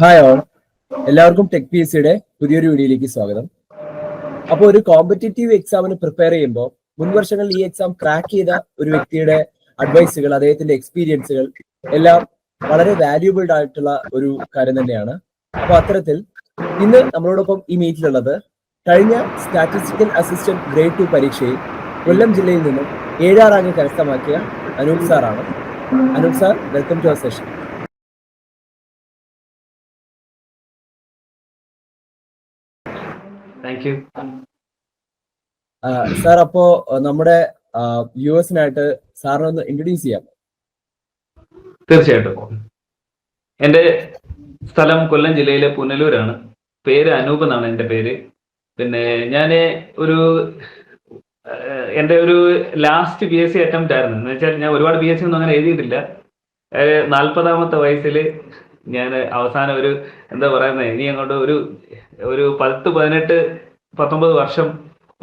Hi all, എല്ലാവർക്കും tech P S സിയുടെ പുതിയൊരു വീഡിയോയിലേക്ക് സ്വാഗതം. അപ്പോൾ ഒരു കോമ്പറ്റേറ്റീവ് എക്സാമിന് പ്രിപ്പയർ ചെയ്യുമ്പോൾ മുൻവർഷങ്ങളിൽ ഈ എക്സാം ക്രാക്ക് ചെയ്ത ഒരു വ്യക്തിയുടെ അഡ്വൈസുകൾ, അദ്ദേഹത്തിന്റെ എക്സ്പീരിയൻസുകൾ എല്ലാം വളരെ വാല്യൂബിൾഡ് ആയിട്ടുള്ള ഒരു കാര്യം തന്നെയാണ്. അപ്പോൾ അത്തരത്തിൽ ഇന്ന് നമ്മളോടൊപ്പം ഈ മീറ്റിലുള്ളത് കഴിഞ്ഞ സ്റ്റാറ്റിസ്റ്റിക്കൽ അസിസ്റ്റന്റ് ഗ്രേഡ് 2 പരീക്ഷയിൽ കൊല്ലം ജില്ലയിൽ നിന്നും 7ാം റാങ്ക് കരസ്ഥമാക്കിയ അനൂപ് സാറാണ്. Anoop sir, welcome to our session. Thank you sir. അപ്പോ നമ്മുടെ വ്യൂവേഴ്സിനായിട്ട് സാറിനെ ഒന്ന് ഇൻട്രൊഡ്യൂസ് ചെയ്യാം. തീർച്ചയായിട്ടും. എൻ്റെ സ്ഥലം കൊല്ലം ജില്ലയിലെ പുനലൂരാണ്. പേര് അനൂപ് എന്നാണ് എൻ്റെ പേര്. പിന്നെ ഞാൻ എൻ്റെ ഒരു ലാസ്റ്റ് PSC അറ്റംപ്റ്റ് ആയിരുന്നു. എന്ന് വെച്ചാൽ ഞാൻ ഒരുപാട് PSC ഒന്നും അങ്ങനെ എഴുതിയിട്ടില്ല. 40ാമത്തെ വയസ്സിൽ ഞാൻ അവസാനം എന്താ പറയുന്നത്, ഇനി അങ്ങോട്ട് ഒരു 10-18-19 വർഷം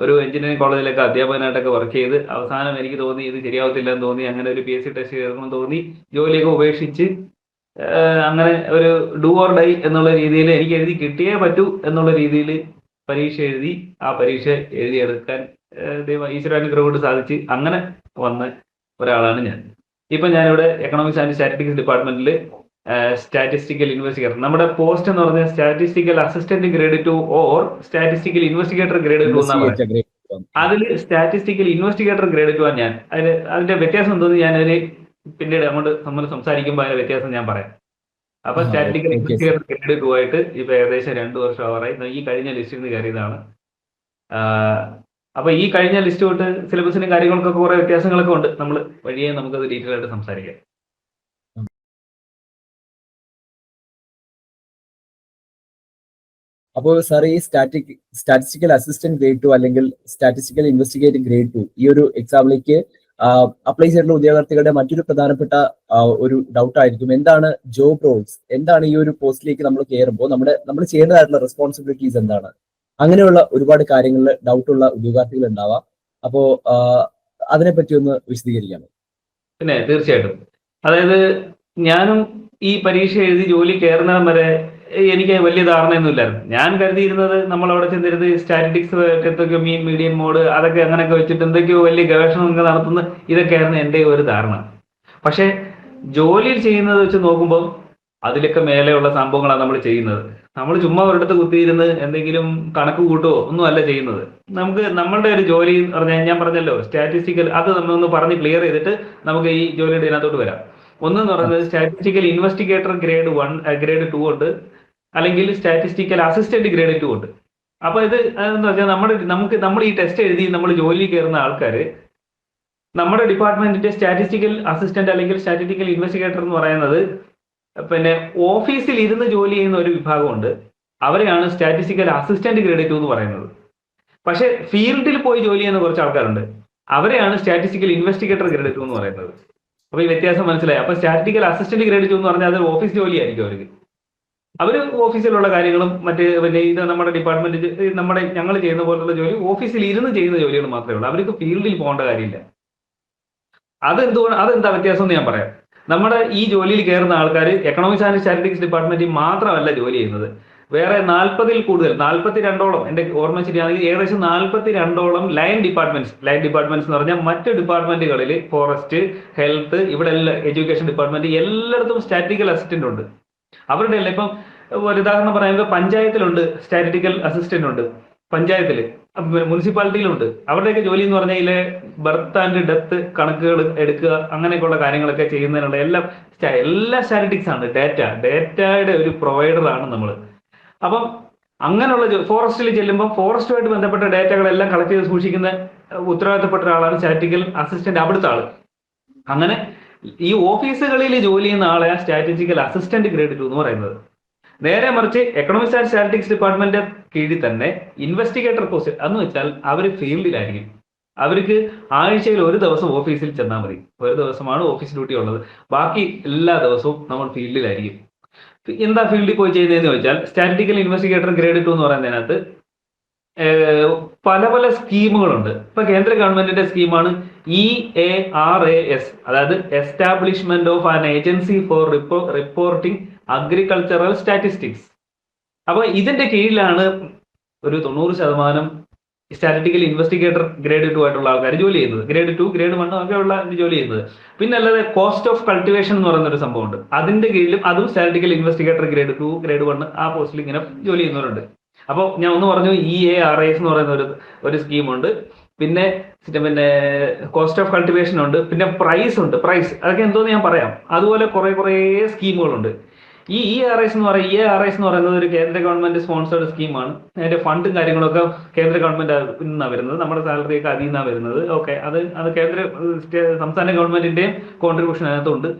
ഒരു എഞ്ചിനീയറിംഗ് കോളേജിലൊക്കെ അധ്യാപകനായിട്ടൊക്കെ വർക്ക് ചെയ്ത് അവസാനം എനിക്ക് തോന്നി ഇത് ശരിയാവത്തില്ല എന്ന് തോന്നി. അങ്ങനെ ഒരു PSC ടെസ്റ്റ് ചേർക്കണമെന്ന് തോന്നി. ജോലിയൊക്കെ ഉപേക്ഷിച്ച് അങ്ങനെ ഒരു ഡു ഓർ ഡൈ എന്നുള്ള രീതിയിൽ എനിക്ക് എഴുതി കിട്ടിയേ പറ്റൂ എന്നുള്ള രീതിയിൽ പരീക്ഷ എഴുതി. ആ പരീക്ഷ എഴുതിയെടുക്കാൻ ഈശ്വരാനുഗ്രഹം കൊണ്ട് സാധിച്ച് അങ്ങനെ വന്ന ഒരാളാണ് ഞാൻ. ഇപ്പം ഞാനിവിടെ എക്കണോമിക്സ് ആൻഡ് സ്റ്റാറ്റിസ്റ്റിക്സ് ഡിപ്പാർട്ട്മെന്റിൽ സ്റ്റാറ്റിസ്റ്റിക്കൽ ഇൻവെസ്റ്റിഗേറ്റർ, നമ്മുടെ പോസ്റ്റ് എന്ന് പറഞ്ഞാൽ statistical assistant grade 2 or statistical investigator grade 2 എന്നാണ് പറയുന്നത്. അതിൽ സ്റ്റാറ്റിസ്റ്റിക്കൽ ഇൻവെസ്റ്റിഗേറ്റർ ഗ്രേഡ് 2 ആണ് ഞാൻ. അതിന്റെ വ്യത്യാസം എന്തോന്ന് ഞാൻ പിന്നീട് അങ്ങോട്ട് നമ്മൾ സംസാരിക്കുമ്പോൾ അതിന്റെ വ്യത്യാസം ഞാൻ പറയാം. അപ്പൊ സ്റ്റാറ്റിസ്റ്റിക്കൽ ഇൻവെസ്റ്റിഗേറ്റർ ഗ്രേഡ് 2 ആയിട്ട് ഇപ്പൊ ഏകദേശം 2 വർഷം ആവാറായി. ഈ കഴിഞ്ഞ ലിസ്റ്റിൽ നിന്ന് കയറിയതാണ്. അപ്പൊ ഈ കഴിഞ്ഞ ലിസ്റ്റ് തൊട്ട് സിലബസിനും കാര്യങ്ങൾക്കൊക്കെ കുറെ വ്യത്യാസങ്ങളൊക്കെ ഉണ്ട്. നമ്മൾ വഴിയെ നമുക്കത് ഡീറ്റെയിൽ ആയിട്ട് സംസാരിക്കാം. അപ്പോൾ സാർ, ഈ സ്റ്റാറ്റിസ്റ്റിക്കൽ അസിസ്റ്റന്റ് ഗ്രേഡ് 2 അല്ലെങ്കിൽ സ്റ്റാറ്റിസ്റ്റിക്കൽ ഇൻവെസ്റ്റിഗേറ്റർ ഗ്രേഡ് 2 ഈ ഒരു എക്സാമിലേക്ക് അപ്ലൈ ചെയ്തിട്ടുള്ള ഉദ്യോഗാർത്ഥികളുടെ മറ്റൊരു പ്രധാനപ്പെട്ട ഒരു ഡൗട്ട് ആയിരിക്കും, എന്താണ് ജോബ് റോൾസ്, എന്താണ് ഈ ഒരു പോസ്റ്റിലേക്ക് നമ്മൾ കയറുമ്പോൾ നമ്മൾ ചെയ്യേണ്ടതായിട്ടുള്ള റെസ്പോൺസിബിലിറ്റീസ് എന്താണ്? അങ്ങനെയുള്ള ഒരുപാട് കാര്യങ്ങളിൽ ഡൗട്ടുള്ള ഉദ്യോഗാർത്ഥികൾ ഉണ്ടാവാം. അപ്പോ അതിനെപ്പറ്റി ഒന്ന് വിശദീകരിക്കാമോ? പിന്നെ തീർച്ചയായിട്ടും. അതായത് ഞാനും ഈ പരീക്ഷ എഴുതി ജോലി കയറുന്നതും വരെ എനിക്ക് വലിയ ധാരണയൊന്നും ഇല്ലായിരുന്നു. ഞാൻ കരുതിയിരുന്നത് നമ്മൾ അവിടെ ചെന്നിരുന്നത് സ്റ്റാറ്റിസ്റ്റിക്സ് എന്തൊക്കെയോ മീൻ മീഡിയൻ മോഡ് അതൊക്കെ അങ്ങനെയൊക്കെ വെച്ചിട്ട് എന്തൊക്കെയോ വലിയ ഗവേഷണങ്ങൾ നടത്തുന്ന ഇതൊക്കെയായിരുന്നു എൻ്റെ ഒരു ധാരണ. പക്ഷെ ജോലിയിൽ ചെയ്യുന്നത് വെച്ച് നോക്കുമ്പോൾ അതിലൊക്കെ മേലെയുള്ള സംഭവങ്ങളാണ് നമ്മൾ ചെയ്യുന്നത്. നമ്മൾ ചുമ്മാ ഒരിടത്ത് കുത്തിയിരുന്ന് എന്തെങ്കിലും കണക്ക് കൂട്ടുകയോ ഒന്നും അല്ല ചെയ്യുന്നത്. നമ്മളുടെ ഒരു ജോലി എന്ന് പറഞ്ഞാൽ ഞാൻ പറഞ്ഞല്ലോ സ്റ്റാറ്റിസ്റ്റിക്കൽ, അത് നമ്മളൊന്ന് പറഞ്ഞ് ക്ലിയർ ചെയ്തിട്ട് നമുക്ക് ഈ ജോലിയുടെ ഇതിനകത്തോട്ട് വരാം. ഒന്നെന്ന് പറയുന്നത് സ്റ്റാറ്റിസ്റ്റിക്കൽ ഇൻവെസ്റ്റിഗേറ്റർ ഗ്രേഡ് 1 ഗ്രേഡ് 2 ഉണ്ട്, അല്ലെങ്കിൽ സ്റ്റാറ്റിസ്റ്റിക്കൽ അസിസ്റ്റന്റ് ഗ്രേഡ് 2 ഉണ്ട്. അപ്പൊ എന്ന് വെച്ചാൽ നമ്മൾ ഈ ടെസ്റ്റ് എഴുതി നമ്മൾ ജോലിയിൽ കയറുന്ന ആൾക്കാർ നമ്മുടെ ഡിപ്പാർട്ട്മെന്റിന്റെ സ്റ്റാറ്റിസ്റ്റിക്കൽ അസിസ്റ്റന്റ് അല്ലെങ്കിൽ സ്റ്റാറ്റിസ്റ്റിക്കൽ ഇൻവെസ്റ്റിഗേറ്റർ എന്ന് പറയുന്നത് പിന്നെ ഓഫീസിൽ ഇരുന്ന് ജോലി ചെയ്യുന്ന ഒരു വിഭാഗമുണ്ട്. അവരെയാണ് സ്റ്റാറ്റിസ്റ്റിക്കൽ അസിസ്റ്റന്റ് ഗ്രേഡ് 2 എന്ന് പറയുന്നത്. പക്ഷെ ഫീൽഡിൽ പോയി ജോലി ചെയ്യുന്ന കുറച്ച് ആൾക്കാരുണ്ട്, അവരെയാണ് സ്റ്റാറ്റിസ്റ്റിക്കൽ ഇൻവെസ്റ്റിഗേറ്റർ ഗ്രേഡ് 2 എന്ന് പറയുന്നത്. അപ്പൊ ഈ വ്യത്യാസം മനസ്സിലായി. അപ്പൊ സ്റ്റാറ്റിസ്റ്റിക്കൽ അസിസ്റ്റന്റ് ഗ്രേഡ് 2 എന്ന് പറഞ്ഞാൽ അത് ഓഫീസ് ജോലിയായിരിക്കും അവര് ഓഫീസിലുള്ള കാര്യങ്ങളും പിന്നെ ഇത് നമ്മുടെ ഡിപ്പാർട്ട്മെന്റ് ഞങ്ങൾ ചെയ്യുന്ന പോലുള്ള ജോലി ഓഫീസിൽ ഇരുന്ന് ചെയ്യുന്ന ജോലികൾ മാത്രമേ ഉള്ളൂ. അവർക്ക് ഫീൽഡിൽ പോകേണ്ട കാര്യമില്ല. അതെന്താ വ്യത്യാസം എന്ന് ഞാൻ പറയാം. നമ്മുടെ ഈ ജോലിയിൽ കയറുന്ന ആൾക്കാർ എക്കണോമിക്സ് ആൻഡ് സ്റ്റാറ്റിസ്റ്റിക്സ് ഡിപ്പാർട്ട്മെന്റിൽ മാത്രമല്ല ജോലി ചെയ്യുന്നത്. വേറെ 40-ൽ കൂടുതൽ 42ഓളം എൻ്റെ ഓർമ്മ ശരിയാണെങ്കിൽ ഏകദേശം 42ഓളം ലൈൻ ഡിപ്പാർട്ട്മെന്റ്സ് എന്ന് പറഞ്ഞാൽ മറ്റ് ഡിപ്പാർട്ട്മെന്റുകളിൽ ഫോറസ്റ്റ്, ഹെൽത്ത്, ഇവിടെ എഡ്യൂക്കേഷൻ ഡിപ്പാർട്ട്മെന്റ് എല്ലായിടത്തും സ്റ്റാറ്റിസ്റ്റിക്കൽ അസിസ്റ്റന്റ് ഉണ്ട്. അവരുടെ എല്ലാം ഇപ്പം ഒരു ഉദാഹരണം പറയുമ്പോൾ പഞ്ചായത്തിലുണ്ട് സ്റ്റാറ്റിസ്റ്റിക്കൽ അസിസ്റ്റന്റ് ഉണ്ട്, പഞ്ചായത്തിൽ മുനിസിപ്പാലിറ്റിയിലുണ്ട്. അവരുടെയൊക്കെ ജോലി എന്ന് പറഞ്ഞാൽ ബർത്ത് ആൻഡ് ഡെത്ത് കണക്കുകൾ എടുക്കുക, അങ്ങനെയൊക്കെയുള്ള കാര്യങ്ങളൊക്കെ ചെയ്യുന്നതിനുള്ള എല്ലാ സ്റ്റാറ്റിസ്റ്റിക്സ് ആണ്. ഡേറ്റയുടെ ഒരു പ്രൊവൈഡറാണ് നമ്മൾ. അപ്പം അങ്ങനെയുള്ള ഫോറസ്റ്റിൽ ചെല്ലുമ്പോൾ ഫോറസ്റ്റുമായിട്ട് ബന്ധപ്പെട്ട ഡേറ്റകളെല്ലാം കളക്ട് ചെയ്ത് സൂക്ഷിക്കുന്ന ഉത്തരവാദിത്തപ്പെട്ട ഒരാളാണ് സ്റ്റാറ്റിസ്റ്റിക്കൽ അസിസ്റ്റന്റ്, അവിടുത്തെ ആള്. അങ്ങനെ ഈ ഓഫീസുകളിൽ ജോലി ചെയ്യുന്ന ആളെ സ്റ്റാറ്റിസ്റ്റിക്കൽ അസിസ്റ്റന്റ് ഗ്രേഡ് 2 എന്ന് പറയുന്നത്. നേരെ മറിച്ച് എക്കണോമിക്സ് ആൻഡ് സ്റ്റാറ്റിസ്റ്റിക്സ് ഡിപ്പാർട്ട്മെന്റ് കീഴിൽ തന്നെ ഇൻവെസ്റ്റിഗേറ്റർ പോസ്റ്റ് എന്ന് വെച്ചാൽ അവർ ഫീൽഡിലായിരിക്കും. അവർക്ക് ആഴ്ചയിൽ ഒരു ദിവസം ഓഫീസിൽ ചെന്നാൽ മതി. ഒരു ദിവസമാണ് ഓഫീസ് ഡ്യൂട്ടി ഉള്ളത്, ബാക്കി എല്ലാ ദിവസവും നമ്മൾ ഫീൽഡിലായിരിക്കും. എന്താ ഫീൽഡിൽ പോയി ചെയ്യുന്നതെന്ന് ചോദിച്ചാൽ സ്റ്റാറ്റിസ്റ്റിക്കൽ ഇൻവെസ്റ്റിഗേറ്റർ ഗ്രേഡ് 2 എന്ന് പറയുന്നതിനകത്ത് പല പല സ്കീമുകളുണ്ട്. ഇപ്പൊ കേന്ദ്ര ഗവൺമെന്റിന്റെ സ്കീമാണ് EARAS, അതായത് establishment of an agency for reporting agricultural statistics. അപ്പൊ ഇതിന്റെ കീഴിലാണ് ഒരു 90% സ്റ്റാറ്റിസ്റ്റിക്കൽ ഇൻവെസ്റ്റിഗേറ്റർ ഗ്രേഡ് 2 ആയിട്ടുള്ള ആൾക്കാർ ജോലി ചെയ്യുന്നത്. ഗ്രേഡ് 2, ഗ്രേഡ് 1 ഒക്കെ ഉള്ള ജോലി ചെയ്യുന്നത്. പിന്നെ അല്ലാതെ കോസ്റ്റ് ഓഫ് കൾട്ടിവേഷൻ എന്ന് പറയുന്ന ഒരു സംഭവമുണ്ട്. അതിന്റെ കീഴിലും അതും സ്റ്റാറ്റിസ്റ്റിക്കൽ ഇൻവെസ്റ്റിഗേറ്റർ ഗ്രേഡ് 2, ഗ്രേഡ് 1 ആ പോസ്റ്റിൽ ഇങ്ങനെ ജോലി ചെയ്യുന്നവരുണ്ട്. അപ്പോൾ ഞാൻ ഒന്ന് പറഞ്ഞു, EARIS എന്ന് പറയുന്ന ഒരു സ്കീമുണ്ട്. പിന്നെ കോസ്റ്റ് ഓഫ് കൾട്ടിവേഷൻ ഉണ്ട്. പിന്നെ പ്രൈസ് ഉണ്ട്. പ്രൈസ് അതൊക്കെ എന്തോന്ന് ഞാൻ പറയാം. അതുപോലെ കുറേ സ്കീമുകളുണ്ട്. ഈ EARIS എന്ന് പറയുന്നത് ഒരു കേന്ദ്ര ഗവൺമെന്റ് സ്പോൺസേഡ് സ്കീമാണ്. അതിന്റെ ഫണ്ടും കാര്യങ്ങളൊക്കെ കേന്ദ്ര ഗവൺമെന്റ് നിന്നാണ് വരുന്നത്. നമ്മുടെ സാലറി ഒക്കെ അതിൽ നിന്നാണ് വരുന്നത്. ഓക്കെ, അത് സംസ്ഥാന ഗവൺമെന്റിന്റെയും കോൺട്രിബ്യൂഷൻ അതിനകത്തുണ്ട്.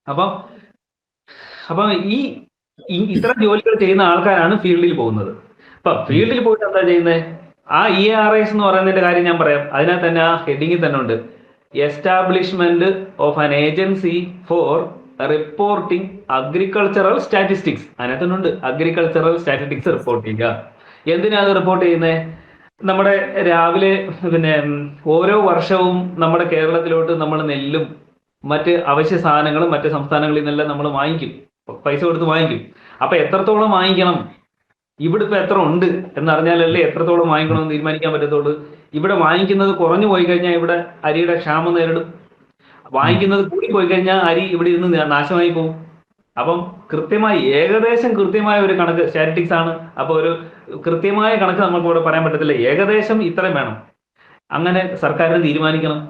അപ്പം ഇത്തരം ജോലികൾ ചെയ്യുന്ന ആൾക്കാരാണ് ഫീൽഡിൽ പോകുന്നത്. അപ്പൊ ഫീൽഡിൽ പോയിട്ട് എന്താ ചെയ്യുന്നത്? ആ EARIS എന്ന് പറയുന്നതിന്റെ കാര്യം ഞാൻ പറയാം. അതിനകത്ത് തന്നെ ആ ഹെഡിങ്ങിൽ തന്നെ ഉണ്ട്, establishment of an agency for reporting agricultural statistics. അതിനകത്തുണ്ട് അഗ്രികൾച്ചറൽ സ്റ്റാറ്റിസ്റ്റിക്സ് റിപ്പോർട്ട് ചെയ്യുക. എന്തിനാ അത് റിപ്പോർട്ട് ചെയ്യുന്നത്? നമ്മുടെ രാവിലെ ഓരോ വർഷവും നമ്മുടെ കേരളത്തിലോട്ട് നമ്മൾ നെല്ലും മറ്റ് അവശ്യ സാധനങ്ങളും മറ്റ് സംസ്ഥാനങ്ങളിൽ നിന്നെല്ലാം നമ്മൾ വാങ്ങിക്കും, പൈസ കൊടുത്ത് വാങ്ങിക്കും. അപ്പൊ എത്രത്തോളം വാങ്ങിക്കണം, ഇവിടെ ഇപ്പൊ എത്ര ഉണ്ട് എന്നറിഞ്ഞാലല്ലേ എത്രത്തോളം വാങ്ങിക്കണമെന്ന് തീരുമാനിക്കാൻ പറ്റത്തുള്ളൂ. ഇവിടെ വാങ്ങിക്കുന്നത് കുറഞ്ഞു പോയി കഴിഞ്ഞാൽ ഇവിടെ അരിയുടെ ക്ഷാമം നേരിടും. വാങ്ങിക്കുന്നത് കൂടി പോയി കഴിഞ്ഞാൽ അരി ഇവിടെ ഇരുന്ന് നാശമായി പോകും. അപ്പം ഏകദേശം കൃത്യമായ ഒരു കണക്ക് സ്റ്റാറ്റിസ്റ്റിക്സ് ആണ്. അപ്പൊ ഒരു കൃത്യമായ കണക്ക് നമുക്ക് ഇവിടെ പറയാൻ പറ്റത്തില്ല. ഏകദേശം ഇത്രയും വേണം, അങ്ങനെ സർക്കാരിന് തീരുമാനിക്കണം.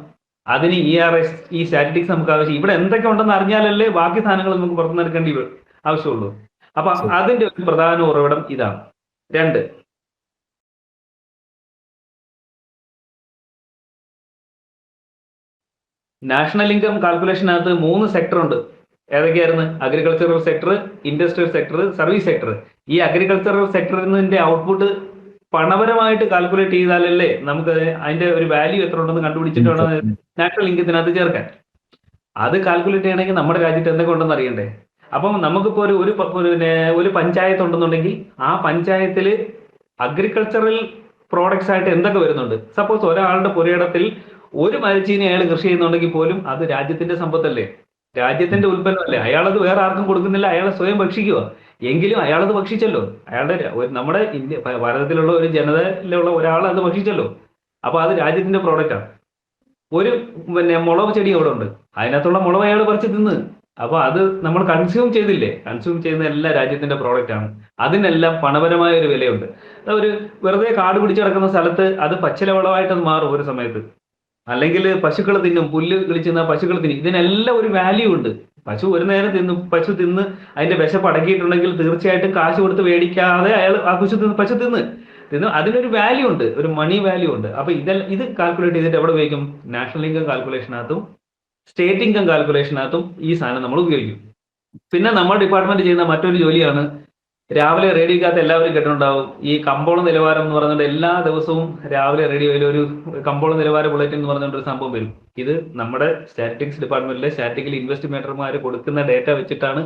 അതിന് EARIS, ഈ സ്റ്റാറ്റിസ്റ്റിക്സ് നമുക്ക് ആവശ്യം. ഇവിടെ എന്തൊക്കെ ഉണ്ടെന്ന് അറിഞ്ഞാലല്ലേ ബാക്കി സാധനങ്ങൾ നമുക്ക് പുറത്തുനിന്നെടുക്കേണ്ടി ആവശ്യമുള്ളൂ. അപ്പൊ അതിന്റെ ഒരു പ്രധാന ഉറവിടം ഇതാണ്. 2, നാഷണൽ ഇൻകം കാൽക്കുലേഷനകത്ത് 3 സെക്ടർ ഉണ്ട്. ഏതൊക്കെയായിരുന്നു? Agricultural sector, industrial sector, service sector. ഈ അഗ്രികൾച്ചറൽ സെക്ടറിന്റെ ഔട്ട്പുട്ട് പണപരമായിട്ട് കാൽക്കുലേറ്റ് ചെയ്താലല്ലേ നമുക്ക് അതിന്റെ ഒരു വാല്യൂ എത്ര ഉണ്ടെന്ന് കണ്ടുപിടിച്ചിട്ട് വേണം നാഷണൽ ഇൻകത്തിനകത്ത് ചേർക്കാൻ. അത് കാൽക്കുലേറ്റ് ചെയ്യണമെങ്കിൽ നമ്മുടെ രാജ്യത്ത് എന്തൊക്കെ ഉണ്ടെന്ന് അറിയണ്ടേ? അപ്പം നമുക്കിപ്പോ ഒരു പഞ്ചായത്ത് ഉണ്ടെന്നുണ്ടെങ്കിൽ ആ പഞ്ചായത്തിൽ അഗ്രികൾച്ചറൽ പ്രോഡക്ട്സ് ആയിട്ട് എന്തൊക്കെ വരുന്നുണ്ട്? സപ്പോസ് ഒരാളുടെ പുരയിടത്തിൽ ഒരു മരച്ചീനി അയാൾ കൃഷി ചെയ്യുന്നുണ്ടെങ്കിൽ പോലും അത് രാജ്യത്തിന്റെ സമ്പത്തല്ലേ, രാജ്യത്തിന്റെ ഉൽപ്പന്നമല്ലേ. അയാളത് വേറെ ആർക്കും കൊടുക്കുന്നില്ല, അയാളെ സ്വയം ഭക്ഷിക്കുക. എങ്കിലും അയാളത് ഭക്ഷിച്ചല്ലോ, നമ്മുടെ ഭാരതത്തിലുള്ള ഒരു ജനതയിലുള്ള ഒരാൾ അത് ഭക്ഷിച്ചല്ലോ. അപ്പൊ അത് രാജ്യത്തിന്റെ പ്രോഡക്റ്റാണ്. ഒരു മുളക് ചെടി അവിടെ ഉണ്ട്, അതിനകത്തുള്ള മുളക് അയാൾ പറിച്ച് തിന്ന്. അപ്പൊ അത് നമ്മൾ കൺസ്യൂം ചെയ്തില്ലേ, കൺസ്യൂം ചെയ്യുന്ന എല്ലാ രാജ്യത്തിന്റെ പ്രോഡക്റ്റ് ആണ്. അതിനെല്ലാം പണപരമായ ഒരു വിലയുണ്ട്. ഒരു വെറുതെ കാട് പിടിച്ചു കിടക്കുന്ന സ്ഥലത്ത് അത് പച്ചിലവളമായിട്ട് മാറും ഒരു സമയത്ത്. അല്ലെങ്കിൽ പശുക്കൾ തിന്നും, പുല്ല് കിളിച്ചുന്ന പശുക്കൾ തിന്നും. ഇതിനെല്ലാം ഒരു വാല്യൂ ഉണ്ട്. പശു ഒരു നേരം പശു തിന്ന് അതിന്റെ വിശപ്പ് അടക്കിയിട്ടുണ്ടെങ്കിൽ തീർച്ചയായിട്ടും കാശ് കൊടുത്ത് മേടിക്കാതെ അയാൾ ആ പശു തിന്ന് അതിനൊരു വാല്യൂ ഉണ്ട്, ഒരു മണി വാല്യൂ ഉണ്ട്. അപ്പൊ ഇത് കാൽക്കുലേറ്റ് ചെയ്തിട്ട് എവിടെ ഉപയോഗിക്കും? നാഷണൽ ഇൻകം കാൽക്കുലേഷനകത്തും സ്റ്റേറ്റ് ഇൻകം കാൽക്കുലേഷനകത്തും ഈ സാധനം നമ്മൾ ഉപയോഗിക്കും. പിന്നെ നമ്മുടെ ഡിപ്പാർട്ട്മെന്റ് ചെയ്യുന്ന മറ്റൊരു ജോലിയാണ്, രാവിലെ റേഡിയോക്കകത്ത് എല്ലാവരും കേട്ടിട്ടുണ്ടാവും, ഈ കമ്പോള നിലവാരം എന്ന് പറയുന്നത്. എല്ലാ ദിവസവും രാവിലെ റേഡിയോയിൽ ഒരു കമ്പോള നിലവാര ബുള്ളറ്റിൻ എന്ന് പറഞ്ഞൊരു സംഭവം വരും. ഇത് നമ്മുടെ സ്റ്റാറ്റിസ്റ്റിക്സ് ഡിപ്പാർട്ട്മെന്റിലെ സ്റ്റാറ്റിസ്റ്റിക്കൽ ഇൻവെസ്റ്റിഗേറ്റർമാർ കൊടുക്കുന്ന ഡേറ്റ വെച്ചിട്ടാണ്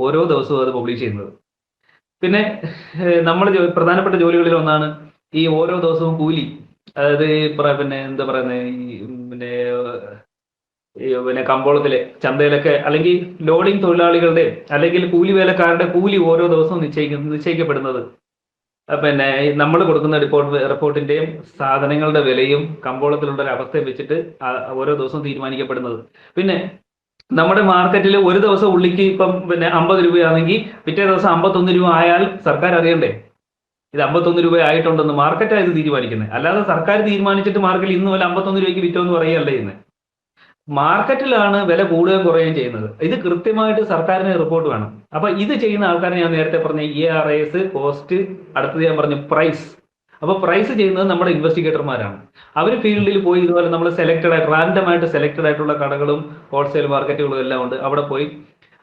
ഓരോ ദിവസവും അത് പബ്ലിഷ് ചെയ്യുന്നത്. പിന്നെ നമ്മൾ പ്രധാനപ്പെട്ട ജോലികളിൽ ഒന്നാണ് ഈ ഓരോ ദിവസവും കൂലി. അതായത് എന്താ പറയുന്നത്, കമ്പോളത്തിലെ ചന്തയിലൊക്കെ അല്ലെങ്കിൽ ലോഡിംഗ് തൊഴിലാളികളുടെ അല്ലെങ്കിൽ കൂലി വേലക്കാരുടെ കൂലി ഓരോ ദിവസവും നിശ്ചയിക്കപ്പെടുന്നത് നമ്മൾ കൊടുക്കുന്ന റിപ്പോർട്ടിന്റെയും സാധനങ്ങളുടെ വിലയും കമ്പോളത്തിലുള്ള ഒരു അവസ്ഥയും വെച്ചിട്ട് ഓരോ ദിവസവും തീരുമാനിക്കപ്പെടുന്നത്. പിന്നെ നമ്മുടെ മാർക്കറ്റിൽ ഒരു ദിവസം ഉള്ളിക്ക് ഇപ്പം 50 രൂപയാണെങ്കിൽ പിറ്റേ ദിവസം 51 രൂപ ആയാൽ സർക്കാർ അറിയണ്ടേ ഇത് 51 രൂപ ആയിട്ടുണ്ടെന്ന്? മാർക്കറ്റാണ് ഇത് തീരുമാനിക്കുന്നത്. അല്ലാതെ സർക്കാർ തീരുമാനിച്ചിട്ട് മാർക്കറ്റിൽ ഇന്ന് പോലെ 51 രൂപയ്ക്ക് വിറ്റോന്ന് പറയുകയല്ല ചെയ്യുന്നത്. മാർക്കറ്റിലാണ് വില കൂടുകയും കുറയുകയും ചെയ്യുന്നത്. ഇത് കൃത്യമായിട്ട് സർക്കാരിന് റിപ്പോർട്ട് വേണം. അപ്പൊ ഇത് ചെയ്യുന്ന ആൾക്കാരെ ഞാൻ നേരത്തെ പറഞ്ഞ EARIS, കോസ്റ്റ്, അടുത്തത് ഞാൻ പറഞ്ഞു പ്രൈസ്. അപ്പൊ പ്രൈസ് ചെയ്യുന്നത് നമ്മുടെ ഇൻവെസ്റ്റിഗേറ്റർമാരാണ്. അവർ ഫീൽഡിൽ പോയി ഇതുപോലെ നമ്മൾ റാൻഡം ആയിട്ട് സെലക്ടഡ് ആയിട്ടുള്ള കടകളും ഹോൾസെയിൽ മാർക്കറ്റുകളും എല്ലാം ഉണ്ട്. അവിടെ പോയി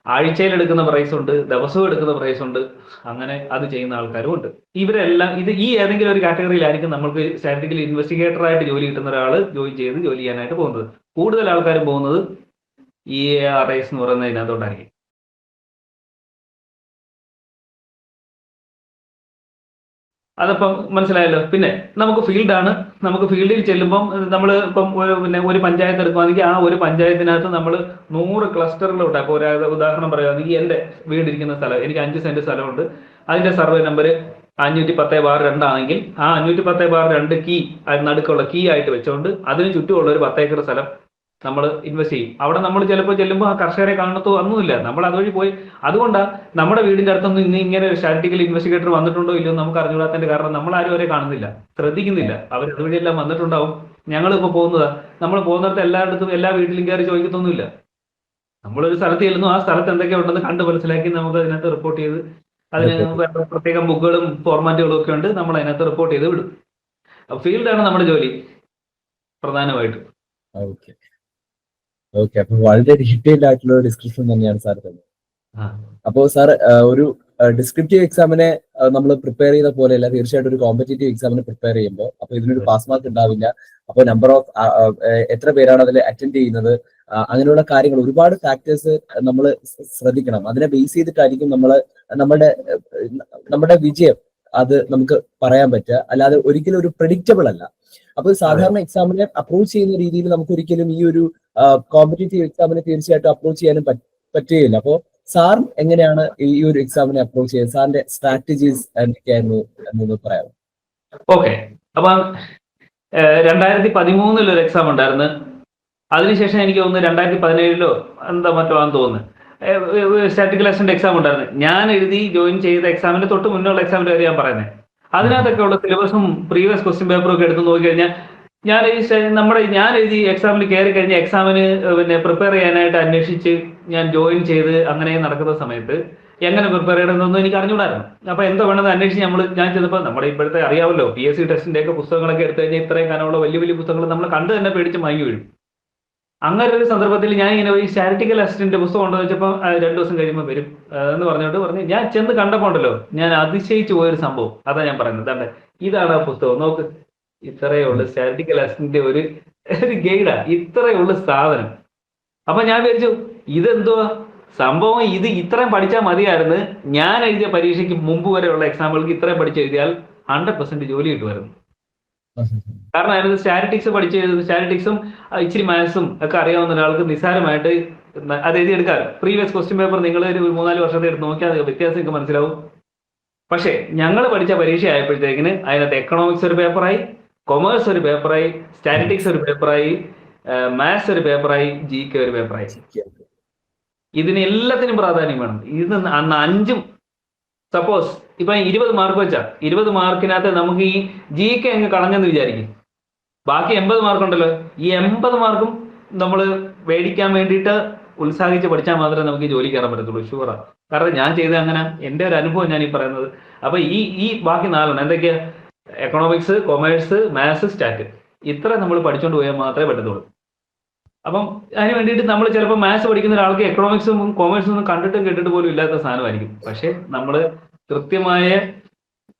ആഴ്ചയിൽ എടുക്കുന്ന പ്രൈസ് ഉണ്ട്, ദിവസവും എടുക്കുന്ന പ്രൈസ് ഉണ്ട്. അങ്ങനെ അത് ചെയ്യുന്ന ആൾക്കാരും ഉണ്ട്. ഇവരെല്ലാം ഈ ഏതെങ്കിലും ഒരു കാറ്റഗറിയിലായിരിക്കും നമ്മൾക്ക് സ്റ്റാറ്റിസ്റ്റിക്കൽ ഇൻവെസ്റ്റിഗേറ്റർ ആയിട്ട് ജോലി കിട്ടുന്ന ഒരാൾ ജോലി ചെയ്യാനായിട്ട് പോകുന്നത്. കൂടുതൽ ആൾക്കാരും പോകുന്നത് EARIS എന്ന് പറയുന്നത് ഇതിനകത്തോട്ടായിരിക്കും. അതപ്പം മനസ്സിലായല്ലോ. പിന്നെ നമുക്ക് ഫീൽഡാണ്. നമുക്ക് ഫീൽഡിൽ ചെല്ലുമ്പം നമ്മൾ ഇപ്പം ഒരു പഞ്ചായത്ത് എടുക്കുകയാണെങ്കിൽ ആ ഒരു പഞ്ചായത്തിനകത്ത് നമ്മൾ 100 ക്ലസ്റ്ററുകളുണ്ട്. അപ്പോൾ ഒരു ഉദാഹരണം പറയുകയാണെങ്കിൽ എൻ്റെ വീടിരിക്കുന്ന സ്ഥലം, എനിക്ക് 5 സെന്റ് സ്ഥലമുണ്ട്. അതിന്റെ സർവേ നമ്പർ 510/2 ആണെങ്കിൽ ആ 510/2 കീ നടുക്കുള്ള കീ ആയിട്ട് വെച്ചുകൊണ്ട് അതിന് ചുറ്റുമുള്ള ഒരു 10 ഏക്കർ സ്ഥലം നമ്മൾ ഇൻവെസ്റ്റ് ചെയ്യും. അവിടെ നമ്മൾ ചിലപ്പോൾ ചെല്ലുമ്പോൾ ആ കർഷകരെ കാണത്തോ ഒന്നുമില്ല, നമ്മൾ അതുവഴി പോയി. അതുകൊണ്ടാണ് നമ്മുടെ വീടിന്റെ അടുത്തൊന്നും ഇന്ന് ഇങ്ങനെ ഒരു സ്റ്റാറ്റിസ്റ്റിക്കൽ ഇൻവെസ്റ്റിഗേറ്റർ വന്നിട്ടുണ്ടോ ഇല്ലയോ നമുക്ക് അറിഞ്ഞുകൂടാത്തതിന്റെ കാരണം നമ്മൾ ആരും അവരെ കാണുന്നില്ല, ശ്രദ്ധിക്കുന്നില്ല. അവർ അതുവഴിയെല്ലാം വന്നിട്ടുണ്ടാവും. ഞങ്ങളിപ്പോൾ പോകുന്നതാ, നമ്മൾ പോകുന്നിടത്ത് എല്ലായിടത്തും എല്ലാ വീട്ടിലും കയറി ചോദിക്കത്തൊന്നുമില്ല. നമ്മളൊരു സ്ഥലത്ത് ചെല്ലുന്നു, ആ സ്ഥലത്ത് എന്തൊക്കെയാ ഉണ്ടെന്ന് കണ്ട് മനസ്സിലാക്കി നമുക്ക് അതിനകത്ത് റിപ്പോർട്ട് ചെയ്ത് അതിന് പ്രത്യേകം ബുക്കുകളും ഫോർമാറ്റുകളും ഒക്കെ ഉണ്ട്, നമ്മൾ അതിനകത്ത് റിപ്പോർട്ട് ചെയ്ത് വിടും. ഫീൽഡാണ് നമ്മുടെ ജോലി പ്രധാനമായിട്ടും. ഓക്കെ ഓക്കെ, അപ്പൊ വളരെ ഡീറ്റെയിൽഡ് ആയിട്ടുള്ള ഒരു ഡിസ്ക്രിപ്ഷൻ തന്നെയാണ് സാർ തന്നത്. അപ്പോൾ സാർ ഒരു ഡിസ്ക്രിപ്റ്റീവ് എക്സാമിനെ നമ്മൾ പ്രിപ്പയർ ചെയ്ത പോലെയല്ല, തീർച്ചയായിട്ടും ഒരു കോമ്പറ്റേറ്റീവ് എക്സാമിന് പ്രിപ്പയർ ചെയ്യുമ്പോൾ അപ്പോൾ ഇതിനൊരു പാസ് മാർക്ക് ഉണ്ടാവില്ല. അപ്പോൾ നമ്പർ ഓഫ് എത്ര പേരാണ് അതിൽ അറ്റൻഡ് ചെയ്യുന്നത്, അങ്ങനെയുള്ള കാര്യങ്ങൾ ഒരുപാട് ഫാക്ടേഴ്സ് നമ്മൾ ശ്രദ്ധിക്കണം. അതിനെ ബേസ് ചെയ്തിട്ടായിരിക്കും നമ്മുടെ വിജയം അത് നമുക്ക് പറയാൻ പറ്റുക, അല്ലാതെ ഒരിക്കലും ഒരു പ്രെഡിക്റ്റബിൾ അല്ല. അപ്പോൾ സാധാരണ എക്സാമിനെ അപ്രോച്ച് ചെയ്യുന്ന രീതിയിൽ നമുക്ക് ഒരിക്കലും ഈ ഒരു കോമ്പറ്റേറ്റീവ് എക്സാമിനെ തീർച്ചയായിട്ടും അപ്രോച്ച് ചെയ്യാനും പറ്റുകയില്ല. അപ്പോൾ സാർ എങ്ങനെയാണ് ഈ ഒരു എക്സാമിനെ അപ്രോച്ച് ചെയ്യുന്നത്, സാറിന്റെ സ്ട്രാറ്റജീസ് എന്തൊക്കെയായിരുന്നു എന്നൊന്ന് പറയാം. ഓക്കെ, അപ്പം 2013 ഒരു എക്സാം ഉണ്ടായിരുന്നു. അതിനുശേഷം എനിക്ക് തോന്നുന്നു 2017 എന്താ മറ്റോ ആണെന്ന് തോന്നുന്നു സ്റ്റാറ്റിസ്റ്റിക്കൽ അസിസ്റ്റന്റ് എക്സാം ഉണ്ടായിരുന്നു. ഞാൻ എഴുതി ജോയിൻ ചെയ്ത എക്സാമിന്റെ തൊട്ട് മുന്നുള്ള എക്സാമിന്റെ കാര്യം ഞാൻ പറയുന്നത്. അതിനകത്തൊക്കെ ഉള്ള സിലബസും പ്രീവിയസ് ക്വസ്റ്റ്യൻ പേപ്പറും ഒക്കെ എടുത്ത് നോക്കിക്കഴിഞ്ഞാൽ ഞാൻ എഴുതി എക്സാമിൽ കയറി കഴിഞ്ഞ എക്സാമിന് പ്രിപ്പയർ ചെയ്യാനായിട്ട് അന്വേഷിച്ച് ഞാൻ ജോയിൻ ചെയ്ത് അങ്ങനെ നടക്കുന്ന സമയത്ത് എങ്ങനെ പ്രിപ്പയർ ചെയ്യണമെന്നൊന്നും എനിക്ക് അറിഞ്ഞുകൂടായിരുന്നു. അപ്പൊ എന്തോ വേണമെന്ന് അന്വേഷിച്ച് ഞാൻ ചെന്നപ്പോൾ നമ്മുടെ ഇപ്പോഴത്തെ അറിയാമല്ലോ PSC ടെസ്റ്റിന്റെ ഒക്കെ പുസ്തകങ്ങളൊക്കെ എടുത്തു കഴിഞ്ഞാൽ ഇത്രയും കാലമുള്ള വലിയ വലിയ പുസ്തകങ്ങൾ നമ്മൾ കണ്ടു തന്നെ പേടിച്ച് മയങ്ങി വീഴും. അങ്ങനെ ഒരു സന്ദർഭത്തിൽ ഞാൻ ഇങ്ങനെ ഈ സ്റ്റാറ്റിസ്റ്റിക്കൽ അസിസ്റ്റന്റ് പുസ്തകം ഉണ്ടോ വെച്ചപ്പോൾ 2 ദിവസം കഴിയുമ്പോൾ വരും എന്ന് പറഞ്ഞു ഞാൻ ചെന്ന് കണ്ടപ്പോൾ ഉണ്ടല്ലോ, ഞാൻ അതിശയിച്ചു പോയൊരു സംഭവം. അതാ ഞാൻ പറയുന്നത്. ഇതാണ് ആ പുസ്തകം, നോക്ക്, ഇത്രയേ ഉള്ളു സ്റ്റാറ്റിസ്റ്റിക്കൽ അസിസ്റ്റന്റ് ഒരു ഗൈഡാ, ഇത്രയേ ഉള്ളു സാധനം. അപ്പൊ ഞാൻ വിചാരിച്ചു ഇതെന്തുവാ സംഭവം, ഇത് ഇത്രയും പഠിച്ചാൽ മതിയായിരുന്നു. ഞാൻ എഴുതിയ പരീക്ഷയ്ക്ക് മുമ്പ് വരെയുള്ള എക്സാമ്പിൾക്ക് ഇത്രയും പഠിച്ചെഴുതിയാൽ 100% ജോലി കിട്ടുമായിരുന്നു. കാരണം അതിനകത്ത് സ്റ്റാറ്റിസ്റ്റിക്സും ഇച്ചിരി മാത്സും ഒക്കെ അറിയാവുന്ന ഒരാൾക്ക് നിസ്സാരമായിട്ട് അത് എഴുതിയെടുക്കാം. പ്രീവിയസ് ക്വസ്റ്റ്യൻ പേപ്പർ നിങ്ങൾ ഒരു 3-4 വർഷത്തെ എടുത്ത് നോക്കിയാൽ വ്യത്യാസം ഒക്കെ മനസ്സിലാവും. പക്ഷേ ഞങ്ങൾ പഠിച്ച പരീക്ഷ ആയപ്പോഴത്തേക്കിന് അതിനകത്ത് എക്കണോമിക്സ് ഒരു പേപ്പറായി, കൊമേഴ്സ് ഒരു പേപ്പറായി, സ്റ്റാറ്റിസ്റ്റിക്സ് ഒരു പേപ്പറായി, മാത്സ് ഒരു പേപ്പറായി, GK ഒരു പേപ്പറായി. ഇതിന് എല്ലാത്തിനും പ്രാധാന്യം വേണം. ഇത് അന്ന് 5ഉം സപ്പോസ് ഇപ്പൊ 20 മാർക്ക് വെച്ചാ 20 മാർക്കിനകത്ത് നമുക്ക് ഈ GK അങ്ങ് കളഞ്ഞെന്ന് വിചാരിക്കും, ബാക്കി 80 മാർക്കുണ്ടല്ലോ. ഈ 80 മാർക്കും നമ്മൾ മേടിക്കാൻ വേണ്ടിയിട്ട് ഉത്സാഹിച്ച് പഠിച്ചാൽ മാത്രമേ നമുക്ക് ഈ ജോലി കയറാൻ പറ്റത്തുള്ളൂ, ഷുവറാ. കാരണം ഞാൻ ചെയ്തത് അങ്ങനെ, എൻ്റെ ഒരു അനുഭവം ഞാൻ ഈ പറയുന്നത്. അപ്പൊ ഈ ബാക്കി 4 എന്തൊക്കെയാ, എക്കണോമിക്സ്, കൊമേഴ്സ്, മാത്സ്, സ്റ്റാറ്റ്, ഇത്ര നമ്മൾ പഠിച്ചുകൊണ്ട് പോയാൽ മാത്രമേ പറ്റത്തുള്ളൂ. അപ്പം അതിന് വേണ്ടിയിട്ട് നമ്മൾ ചിലപ്പോൾ മാത്സ് പഠിക്കുന്ന ഒരാൾക്ക് എക്കണോമിക്സും കൊമേഴ്സും ഒന്നും കണ്ടിട്ടും കേട്ടിട്ട് പോലും ഇല്ലാത്ത സാധനമായിരിക്കും. പക്ഷെ നമ്മൾ കൃത്യമായ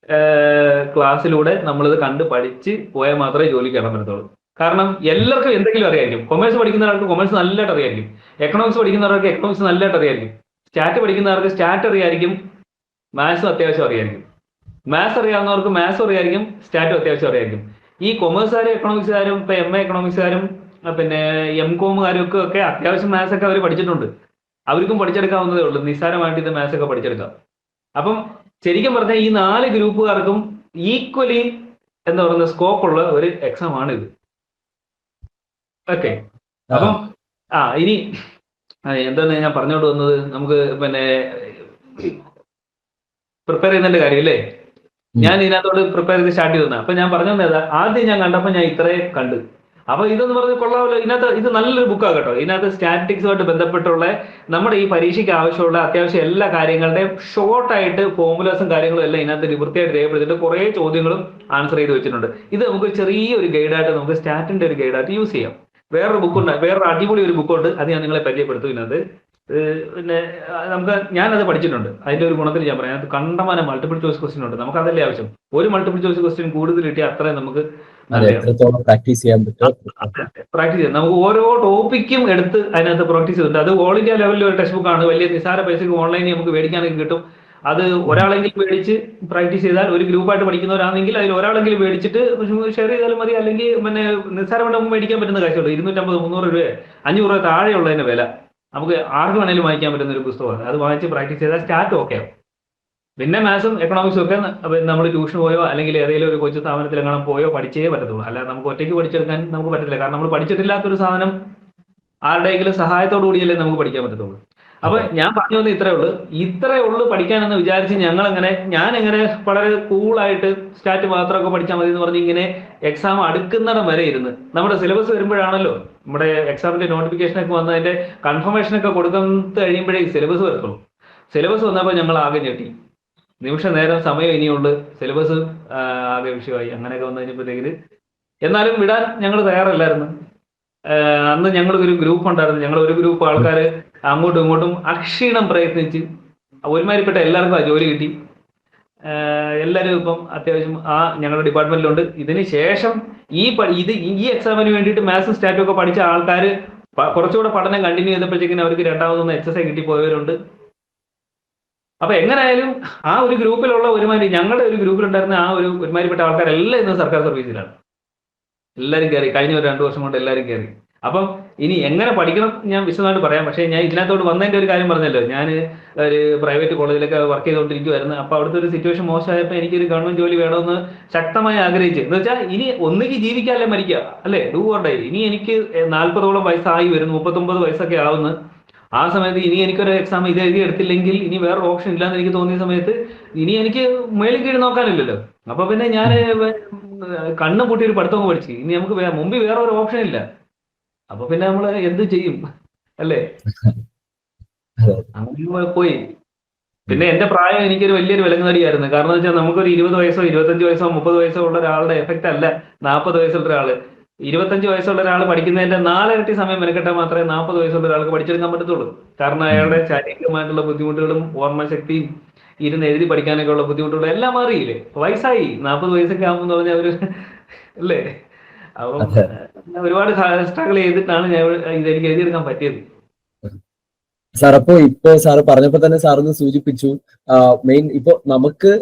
ക്ലാസ്സിലൂടെ നമ്മളിത് കണ്ട് പഠിച്ച് പോയാൽ മാത്രമേ ജോലി കയറാൻ പറ്റത്തുള്ളൂ. കാരണം എല്ലാവർക്കും എന്തെങ്കിലും അറിയായിരിക്കും. കൊമേഴ്സ് പഠിക്കുന്ന ഒരാൾക്ക് കൊമേഴ്സ് നല്ലതായിട്ട് അറിയായിരിക്കും, എക്കണോമിക്സ് പഠിക്കുന്നവർക്ക് എക്കണോമിക്സ് നല്ലതായിട്ട് അറിയായിരിക്കും, സ്റ്റാറ്റ് പഠിക്കുന്നവർക്ക് സ്റ്റാറ്റ് അറിയായിരിക്കും, മാത്സും അത്യാവശ്യം അറിയായിരിക്കും, മാത്സ് അറിയാവുന്നവർക്ക് മാത്സും അറിയായിരിക്കും, സ്റ്റാറ്റും അത്യാവശ്യം അറിയായിരിക്കും. ഈ കൊമേഴ്സുകാരും എക്കണോമിക്സുകാരും ഇപ്പൊ MA എക്കണോമിക്സുകാരും പിന്നെ MCOMകാരും ഒക്കെ അത്യാവശ്യം മാത്സ് ഒക്കെ അവർ പഠിച്ചിട്ടുണ്ട്. അവർക്കും പഠിച്ചെടുക്കാവുന്നതേ ഉള്ളൂ, നിസ്സാരമായിട്ട് ഇത് മാത്സ് ഒക്കെ പഠിച്ചെടുക്കാം. അപ്പം ശരിക്കും പറഞ്ഞാൽ ഈ 4 ഗ്രൂപ്പുകാർക്കും ഈക്വലി എന്താ പറയുന്ന സ്കോപ്പ് ഉള്ള ഒരു എക്സാം ആണ് ഇത്. ഓക്കെ, അപ്പം ഇനി എന്താണ് ഞാൻ പറഞ്ഞോണ്ട് വന്നത്, നമുക്ക് പ്രിപ്പയർ ചെയ്യുന്നതിന്റെ കാര്യമില്ലേ. ഞാൻ ഇതിനകത്തോട് പ്രിപ്പയർ ചെയ്ത് സ്റ്റാർട്ട് ചെയ്തു. അപ്പൊ ഞാൻ പറഞ്ഞു തന്നേതാ, ആദ്യം ഞാൻ കണ്ടപ്പോൾ ഞാൻ ഇത്രേ കണ്ട്. അപ്പൊ ഇതെന്ന് പറഞ്ഞ് കൊള്ളാമല്ലോ, ഇത് നല്ലൊരു ബുക്കാണ് കേട്ടോ. ഇതിനകത്ത് സ്റ്റാറ്റിസ്റ്റിക്സുമായിട്ട് ബന്ധപ്പെട്ടുള്ള നമ്മുടെ ഈ പരീക്ഷയ്ക്ക് ആവശ്യമുള്ള അത്യാവശ്യം എല്ലാ കാര്യങ്ങളുടെയും ഷോർട്ടായിട്ട് ഫോർമുലേസും കാര്യങ്ങളും എല്ലാം ഇതിനകത്ത് വൃത്തിയായിട്ട് രേഖപ്പെടുത്തിയിട്ട് കുറേ ചോദ്യങ്ങളും ആൻസർ ചെയ്ത് വെച്ചിട്ടുണ്ട്. ഇത് നമുക്ക് ചെറിയൊരു ഗൈഡായിട്ട്, നമുക്ക് സ്റ്റാറ്റിന്റെ ഒരു ഗൈഡായിട്ട് യൂസ് ചെയ്യാം. വേറൊരു ബുക്കുണ്ട്, വേറൊരു അടിപൊളി ഒരു ബുക്കുണ്ട്, അത് ഞാൻ നിങ്ങളെ പരിചയപ്പെടുത്തും. ഇതിനകത്ത് പിന്നെ ഞാനത് പഠിച്ചിട്ടുണ്ട്. അതിന്റെ ഒരു ഗുണത്തിൽ ഞാൻ പറയാം, അതിനകത്ത് കണ്ടമാനം മൾട്ടിപ്പിൾ ചോയ്സ് ക്വസ്റ്റ്യൻ ഉണ്ട്. നമുക്ക് അതല്ലേ ആവശ്യം, ഒരു മൾട്ടിപ്പിൾ ചോയ്സ് ക്വസ്റ്റ്യൻ കൂടുതൽ കിട്ടിയാൽ അത്രയും നമുക്ക് പ്രാക്ടീസ് ചെയ്യാൻ. നമുക്ക് ഓരോ ടോപ്പിക്കും എടുത്ത് അതിനകത്ത് പ്രാക്ടീസ് ചെയ്തിട്ടുണ്ട്. അത് ഓൾ ഇന്ത്യ ലെവലിൽ ഒരു ടെക്സ്റ്റ് ബുക്കാണ്, വലിയ നിസ്സാര പൈസക്ക് ഓൺലൈനിൽ നമുക്ക് മേടിക്കാനൊക്കെ കിട്ടും. അത് ഒരാളെങ്കിലും മേടിച്ച് പ്രാക്ടീസ് ചെയ്താൽ, ഒരു ഗ്രൂപ്പായിട്ട് പഠിക്കുന്നവരാണെങ്കിൽ അതിൽ ഒരാളെങ്കിലും മേടിച്ചിട്ട് ഷെയർ ചെയ്താലും മതി. അല്ലെങ്കിൽ പിന്നെ നിസ്സാരമായിട്ട് മേടിക്കാൻ പറ്റുന്ന കാശുള്ളൂ. 250, 300 രൂപ, 500 രൂപ താഴെയുള്ളതിന്റെ വില. നമുക്ക് ആർക്ക് വേണേലും വാങ്ങിക്കാൻ പറ്റുന്ന ഒരു പുസ്തകമാണ്. അത് വാങ്ങിച്ച് പ്രാക്ടീസ് ചെയ്താൽ സ്റ്റാർട്ട് ഓക്കെ ആവും. പിന്നെ മാത്സും എക്കണോമിക്സും ഒക്കെ നമ്മൾ ട്യൂഷൻ പോയോ അല്ലെങ്കിൽ ഏതെങ്കിലും ഒരു കൊച്ചു സ്ഥാപനത്തിൽ എങ്ങനെ പോയോ പഠിച്ചേ പറ്റത്തുള്ളൂ. അല്ലാതെ നമുക്ക് ഒറ്റയ്ക്ക് പഠിച്ചെടുക്കാൻ നമുക്ക് പറ്റത്തില്ല. കാരണം നമ്മൾ പഠിച്ചിട്ടില്ലാത്തൊരു സാധനം ആരുടെയെങ്കിലും സഹായത്തോടു കൂടിയല്ലേ നമുക്ക് പഠിക്കാൻ പറ്റത്തുള്ളൂ. അപ്പൊ ഞാൻ പറഞ്ഞു വന്നത് ഇത്രേ ഉള്ളൂ പഠിക്കാനെന്ന് വിചാരിച്ച് ഞാൻ എങ്ങനെ വളരെ കൂളായിട്ട് സ്റ്റാറ്റ് മാത്രമൊക്കെ പഠിച്ചാൽ മതി എന്ന് പറഞ്ഞ് ഇങ്ങനെ എക്സാം അടുക്കുന്നിടം വരെ ഇരുന്ന്, നമ്മുടെ സിലബസ് വരുമ്പോഴാണല്ലോ നമ്മുടെ എക്സാമിന്റെ നോട്ടിഫിക്കേഷൻ ഒക്കെ വന്നതിന്റെ കൺഫർമേഷൻ ഒക്കെ കൊടുക്കുന്നത് കഴിയുമ്പോഴേ സിലബസ് വരത്തുള്ളൂ. സിലബസ് വന്നപ്പോൾ ഞങ്ങൾ ആകെ ഞെട്ടി. നിമിഷ നേരം സമയം ഇനിയുള്ളു, സിലബസ് ആകെ വിഷയമായി. അങ്ങനെയൊക്കെ വന്നു കഴിഞ്ഞപ്പോഴത്തേക്ക് എന്നാലും വിടാൻ ഞങ്ങൾ തയ്യാറല്ലായിരുന്നു. അന്ന് ഞങ്ങൾ ഒരു ഗ്രൂപ്പ് ഉണ്ടായിരുന്നു. ഞങ്ങൾ ഒരു ഗ്രൂപ്പ് ആൾക്കാർ അങ്ങോട്ടും ഇങ്ങോട്ടും അക്ഷീണം പ്രയത്നിച്ച് ഒരുമാതിരിപ്പെട്ട എല്ലാവർക്കും ആ ജോലി കിട്ടി. എല്ലാവരും ഇപ്പം അത്യാവശ്യം ഞങ്ങളുടെ ഡിപ്പാർട്ട്മെന്റിലുണ്ട്. ഇതിന് ശേഷം ഈ എക്സാമിന് വേണ്ടിയിട്ട് മാത്സും സ്റ്റാറ്റും ഒക്കെ പഠിച്ച ആൾക്കാർ കുറച്ചുകൂടെ പഠനം കണ്ടിന്യൂ ചെയ്തപ്പോഴത്തേക്കിനും അവർക്ക് രണ്ടാമതൊന്ന് HSI കിട്ടിപ്പോയവരുണ്ട്. അപ്പൊ എങ്ങനെയായാലും ആ ഒരു ഗ്രൂപ്പിലുള്ള ഞങ്ങളുടെ ഒരു ഗ്രൂപ്പിലുണ്ടായിരുന്ന ഒരുമാതിരിപ്പെട്ട ആൾക്കാരെല്ലാം ഇന്ന് സർക്കാർ സർവീസിലാണ്. എല്ലാവരും കയറി. കഴിഞ്ഞ ഒരു 2 വർഷം കൊണ്ട് എല്ലാവരും കയറി. അപ്പം ഇനി എങ്ങനെ പഠിക്കണം ഞാൻ വിശദമായിട്ട് പറയാം. പക്ഷേ ഞാൻ ഇതിനകത്തോട് വന്നതിന്റെ ഒരു കാര്യം പറഞ്ഞല്ലോ, ഞാൻ ഒരു പ്രൈവറ്റ് കോളേജിലൊക്കെ വർക്ക് ചെയ്തുകൊണ്ടിരിക്കുമായിരുന്നു. അപ്പൊ അവിടുത്തെ ഒരു സിറ്റുവേഷൻ മോശമായപ്പോൾ എനിക്കൊരു ഗവൺമെന്റ് ജോലി വേണമെന്ന് ശക്തമായി ആഗ്രഹിച്ചു. എന്ന് വെച്ചാൽ ഇനി ഒന്നുകിൽ ജീവിക്കാല്ലേ മരിക്കുക, അല്ലേ, ഡൂ ഓർ ഡൈ. ഇനി എനിക്ക് 40ഓളം വയസ്സായി വരുന്നു, 39 വയസ്സൊക്കെ ആവുന്നു. ആ സമയത്ത് ഇനി എനിക്കൊരു എക്സാം ഇത് എഴുതി എടുത്തില്ലെങ്കിൽ ഇനി വേറെ ഓപ്ഷൻ ഇല്ലാന്ന് എനിക്ക് തോന്നിയ സമയത്ത് ഇനി എനിക്ക് മേളിൽ കീഴ് നോക്കാനില്ലല്ലോ. അപ്പൊ പിന്നെ ഞാൻ കണ്ണും പൂട്ടി ഒരു പഠിത്തം പഠിച്ചു. ഇനി നമുക്ക് മുമ്പിൽ വേറെ ഒരു ഓപ്ഷൻ ഇല്ല. അപ്പൊ പിന്നെ നമ്മൾ എന്ത് ചെയ്യും, അല്ലേ? അങ്ങനെ പോയി. പിന്നെ എന്റെ പ്രായം എനിക്കൊരു വലിയൊരു വിലങ്ങുതടിയായിരുന്നു. കാരണം എന്ന് വെച്ചാൽ നമുക്കൊരു 20 വയസ്സോ 25 വയസ്സോ 30 വയസ്സോ ഉള്ള ഒരാളുടെ എഫക്റ്റ് അല്ല 40 വയസ്സുള്ള ഒരാള്. 25 വയസ്സുള്ള ഒരാൾ പഠിക്കുന്നതിന്റെ 4 ഇരട്ടി സമയം മെനക്കെട്ടാൽ മാത്രമേ 40 വയസ്സുള്ള ഒരാൾക്ക് പഠിച്ചെടുക്കാൻ പറ്റത്തുള്ളൂ. കാരണം അയാളുടെ ശാരീരികമായിട്ടുള്ള ബുദ്ധിമുട്ടുകളും ഓർമ്മശക്തിയും ഇരുന്ന് എഴുതി പഠിക്കാനൊക്കെ ഉള്ള ബുദ്ധിമുട്ടുകളും എല്ലാം മാറിയില്ലേ. വയസ്സായി 40 വയസ്സൊക്കെ ആകുമ്പോൾ പറഞ്ഞാൽ ഒരു അല്ലേ. അപ്പം ഒരുപാട് സ്ട്രഗിൾ ചെയ്തിട്ടാണ് ഞാൻ ഇതെനിക്ക് എഴുതിയെടുക്കാൻ പറ്റിയത്. സാർ, അപ്പോ സാറ് പറഞ്ഞപ്പോ തന്നെ സാറൊന്ന് സൂചിപ്പിച്ചു, മെയിൻ ഇപ്പൊ നമുക്ക്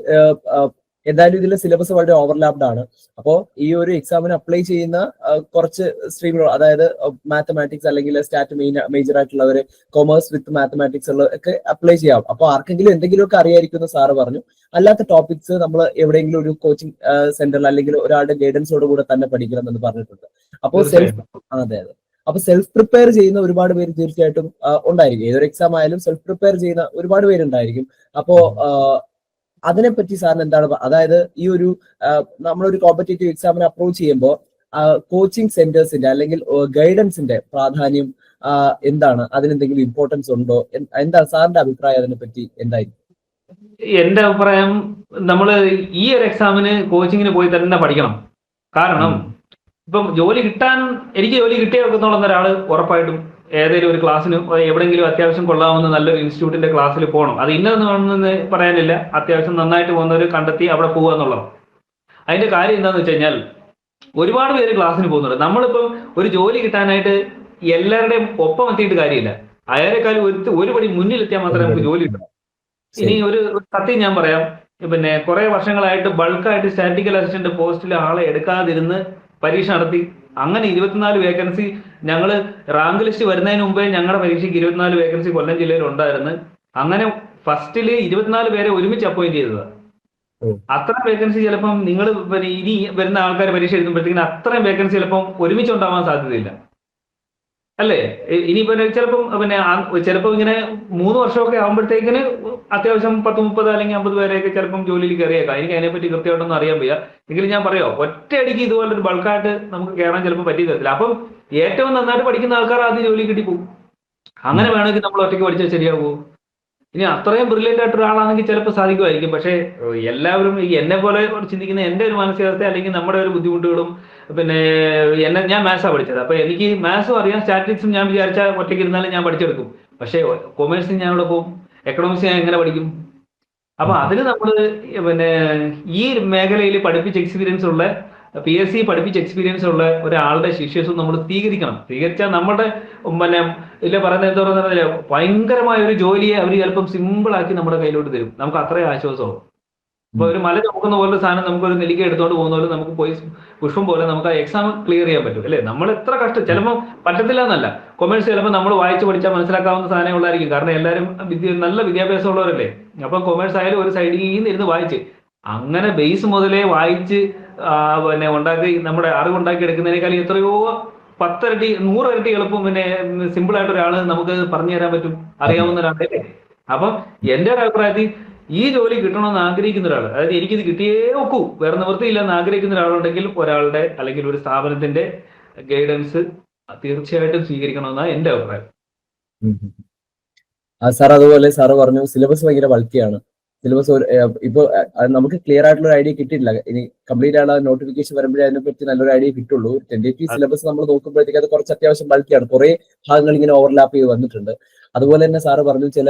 എന്തായാലും ഇതിലെ സിലബസ് വളരെ ഓവർലാപ്ഡ് ആണ്. അപ്പോൾ ഈ ഒരു എക്സാമിന് അപ്ലൈ ചെയ്യുന്ന കുറച്ച് സ്ട്രീമുകൾ, അതായത് മാത്തമാറ്റിക്സ് അല്ലെങ്കിൽ സ്റ്റാറ്റ് മേജർ ആയിട്ടുള്ളവര്, കൊമേഴ്സ് വിത്ത് മാത്തമാറ്റിക്സ് ഉള്ള ഒക്കെ അപ്ലൈ ചെയ്യാം. അപ്പൊ ആർക്കെങ്കിലും എന്തെങ്കിലുമൊക്കെ അറിയായിരിക്കും സാറ് പറഞ്ഞു. അല്ലാത്ത ടോപ്പിക്സ് നമ്മൾ എവിടെയെങ്കിലും ഒരു കോച്ചിങ് സെന്ററിൽ അല്ലെങ്കിൽ ഒരാളുടെ ഗൈഡൻസോട് കൂടെ തന്നെ പഠിക്കണം എന്ന് പറഞ്ഞിട്ടുണ്ട്. അപ്പോൾ അതെ. അപ്പൊ സെൽഫ് പ്രിപ്പയർ ചെയ്യുന്ന ഒരുപാട് പേര് തീർച്ചയായിട്ടും ഉണ്ടായിരിക്കും. ഏതൊരു എക്സാം ആയാലും സെൽഫ് പ്രിപ്പയർ ചെയ്യുന്ന ഒരുപാട് പേരുണ്ടായിരിക്കും. അപ്പോ അതിനെപ്പറ്റി സാറിന് എന്താണ്, അതായത് ഈ ഒരു നമ്മളൊരു കോമ്പറ്റേറ്റീവ് എക്സാമിനെ അപ്രോച്ച് ചെയ്യുമ്പോൾ കോച്ചിങ് സെന്റേഴ്സിന്റെ അല്ലെങ്കിൽ ഗൈഡൻസിന്റെ പ്രാധാന്യം എന്താണ്? അതിനെന്തെങ്കിലും ഇമ്പോർട്ടൻസ് ഉണ്ടോ? എന്താണ് സാറിന്റെ അഭിപ്രായം അതിനെപ്പറ്റി എന്തായിരിക്കും? എന്റെ അഭിപ്രായം, നമ്മൾ ഈ ഒരു എക്സാമിന് കോച്ചിങ്ങിന് പോയി തന്നെ പഠിക്കണം. കാരണം ഇപ്പം എനിക്ക് ജോലി കിട്ടിയേ വെക്കുന്നുള്ള ഒരാള് ഉറപ്പായിട്ടും ഏതെങ്കിലും ഒരു ക്ലാസ്സിന് എവിടെയെങ്കിലും അത്യാവശ്യം കൊള്ളാവുന്ന നല്ലൊരു ഇൻസ്റ്റിറ്റ്യൂട്ടിന്റെ ക്ലാസ്സിൽ പോകണം. അത് ഇന്നതെന്ന് പറയാനില്ല. അത്യാവശ്യം നന്നായിട്ട് പോകുന്നവർ കണ്ടെത്തി അവിടെ പോകുക എന്നുള്ളത്. അതിന്റെ കാര്യം എന്താണെന്ന് വെച്ച് കഴിഞ്ഞാൽ ഒരുപാട് പേര് ക്ലാസ്സിന് പോകുന്നുണ്ട്. നമ്മളിപ്പം ഒരു ജോലി കിട്ടാനായിട്ട് എല്ലാവരുടെയും ഒപ്പം എത്തിയിട്ട് കാര്യമില്ല. അയാളെക്കാളും ഒരു പടി മുന്നിലെത്തിയാൽ മാത്രമേ നമുക്ക് ജോലി കിട്ടും. ഇനി ഒരു സത്യം ഞാൻ പറയാം, പിന്നെ കുറെ വർഷങ്ങളായിട്ട് ബൾക്കായിട്ട് സ്റ്റാറ്റിക്കൽ അസിസ്റ്റന്റ് പോസ്റ്റിൽ ആളെ എടുക്കാതിരുന്ന് പരീക്ഷ നടത്തി. അങ്ങനെ 24 വേക്കൻസി ഞങ്ങൾ റാങ്ക് ലിസ്റ്റ് വരുന്നതിന് മുമ്പേ ഞങ്ങളുടെ പരീക്ഷയ്ക്ക് 24 വേക്കൻസി കൊല്ലം ജില്ലയിൽ ഉണ്ടായിരുന്നു. അങ്ങനെ ഫസ്റ്റില് 24 പേരെ ഒരുമിച്ച് അപ്പോയിന്റ് ചെയ്തതാണ്. അത്ര വേക്കൻസി ചിലപ്പം നിങ്ങൾ ഇനി വരുന്ന ആൾക്കാർ പരീക്ഷ എഴുതുമ്പോഴത്തേക്കിന് അത്രയും വേക്കൻസി ചിലപ്പം ഒരുമിച്ച് ഉണ്ടാവാൻ സാധ്യതയില്ല, അല്ലേ? ഇനിയിപ്പോ ചിലപ്പോൾ ഇങ്ങനെ 3 വർഷമൊക്കെ ആകുമ്പോഴത്തേക്കിന് അത്യാവശ്യം 10, 30 അല്ലെങ്കിൽ 50 പേരെയൊക്കെ ചിലപ്പം ജോലിയിൽ കയറിയേക്കാം. എനിക്ക് അതിനെപ്പറ്റി കൃത്യമായിട്ടൊന്നും അറിയാൻ വയ്യ. എങ്കിലും ഞാൻ പറയാം, ഒറ്റയടിക്ക് ഇതുപോലൊരു ബൾക്കായിട്ട് നമുക്ക് കയറാൻ ചിലപ്പോൾ പറ്റി തരത്തില്ല. അപ്പം ഏറ്റവും നന്നായിട്ട് പഠിക്കുന്ന ആൾക്കാർ ആദ്യം ജോലി കിട്ടിപ്പോകും. അങ്ങനെ വേണമെങ്കിൽ നമ്മൾ ഒറ്റയ്ക്ക് പഠിച്ചാൽ ശരിയാവുമോ? ഇനി അത്രയും ബ്രില്യൻ്റ് ആയിട്ട് ഒരാളാണെങ്കിൽ ചിലപ്പോൾ സാധിക്കുമായിരിക്കും. പക്ഷേ എല്ലാവരും എന്നെ പോലെ ചിന്തിക്കുന്ന എൻ്റെ ഒരു മാനസികാവസ്ഥ അല്ലെങ്കിൽ നമ്മുടെ ഒരു ബുദ്ധിമുട്ടുകളും പിന്നെ ഞാൻ മാത്സാണ് പഠിച്ചത്. അപ്പോൾ എനിക്ക് മാത്സും അറിയാം, സ്റ്റാറ്റിസ്റ്റിക്സും ഞാൻ വിചാരിച്ചാൽ ഒറ്റയ്ക്ക് ഇരുന്നാലും ഞാൻ പഠിച്ചെടുക്കും. പക്ഷേ കൊമേഴ്സിന് ഞാൻ ഇവിടെ പോകും, എക്കണോമിക്സ് ഞാൻ എങ്ങനെ പഠിക്കും? അപ്പൊ അതിന് നമ്മൾ ഈ മേഖലയിൽ പഠിപ്പിച്ച എക്സ്പീരിയൻസ് ഉള്ള PSC പഠിപ്പിച്ച് എക്സ്പീരിയൻസ് ഉള്ള ഒരാളുടെ ശിഷ്യസും നമ്മൾ സ്വീകരിക്കണം. സ്വീകരിച്ചാൽ നമ്മുടെ പിന്നെ ഇല്ല പറയുന്നത് എന്താ പറയുക, ഭയങ്കരമായ ഒരു ജോലിയെ അവർ ചിലപ്പം സിമ്പിൾ ആക്കി നമ്മുടെ കയ്യിലോട്ട് തരും. നമുക്ക് അത്രയും ആശ്വാസമാവും. ഇപ്പൊ ഒരു മല ചുമക്കുന്ന പോലൊരു സാധനം നമുക്കൊരു നെല്ലിക്ക എടുത്തോണ്ട് പോകുന്ന പോലെ നമുക്ക് പോയി പുഷ്പം പോലെ നമുക്ക് ആ എക്സാം ക്ലിയർ ചെയ്യാൻ പറ്റും അല്ലേ? നമ്മൾ എത്ര കഷ്ടം, ചിലപ്പോൾ പറ്റത്തില്ല എന്നല്ല, കൊമേഴ്സ് ചിലപ്പോൾ നമ്മൾ വായിച്ച് പഠിച്ചാൽ മനസ്സിലാക്കാവുന്ന സാധനം ഉള്ളായിരിക്കും. കാരണം എല്ലാവരും നല്ല വിദ്യാഭ്യാസം ഉള്ളവരല്ലേ. അപ്പം കൊമേഴ്സ് ആയാലും ഒരു സൈഡിൽ നിന്ന് ഇരുന്ന് വായിച്ച് അങ്ങനെ ബേസ് മുതലേ വായിച്ച് പിന്നെ ഉണ്ടാക്കി നമ്മുടെ അറിവുണ്ടാക്കി എടുക്കുന്നതിനേക്കാൾ എത്രയോ 10 ഇരട്ടി 100 ഇരട്ടി എളുപ്പം പിന്നെ സിമ്പിൾ ആയിട്ട് ഒരാൾ നമുക്ക് പറഞ്ഞു തരാൻ പറ്റും, അറിയാവുന്ന ഒരാളല്ലേ. അപ്പം എന്റെ ഒരു അഭിപ്രായത്തിൽ ഈ ജോലി കിട്ടണമെന്ന് ആഗ്രഹിക്കുന്ന ഒരാൾ, അതായത് എനിക്കിത് കിട്ടിയേ ഒക്കൂ, വേറെ നിവൃത്തിയില്ല എന്ന് ആഗ്രഹിക്കുന്ന ഒരാളുണ്ടെങ്കിൽ ഒരാളുടെ അല്ലെങ്കിൽ ഒരു സ്ഥാപനത്തിന്റെ ഗൈഡൻസ് തീർച്ചയായിട്ടും സ്വീകരിക്കണമെന്നാണ് എന്റെ അഭിപ്രായം. സാർ അതുപോലെ സാറ് പറഞ്ഞു സിലബസ് ഭയങ്കര ബൾക്കിയാണ്. സിലബസ് ഇപ്പൊ നമുക്ക് ക്ലിയർ ആയിട്ടുള്ള ഒരു ഐഡിയ കിട്ടിയിട്ടില്ല. ഇനി കംപ്ലീറ്റ് ആയിട്ടുള്ള നോട്ടിഫിക്കേഷൻ വരുമ്പോഴേ അതിനെ പറ്റി നല്ലൊരു ഐഡിയ കിട്ടുള്ളൂ. ടെന്റേറ്റീവ് സിലബസ് നമ്മൾ നോക്കുമ്പോഴത്തേക്ക് അത് കുറച്ച് അത്യാവശ്യം ബൾക്കിയാണ്. കുറെ ഭാഗങ്ങൾ ഇങ്ങനെ ഓവർലാപ്പ് ചെയ്ത് വന്നിട്ടുണ്ട്. അതുപോലെ തന്നെ സാറ് പറഞ്ഞു ചില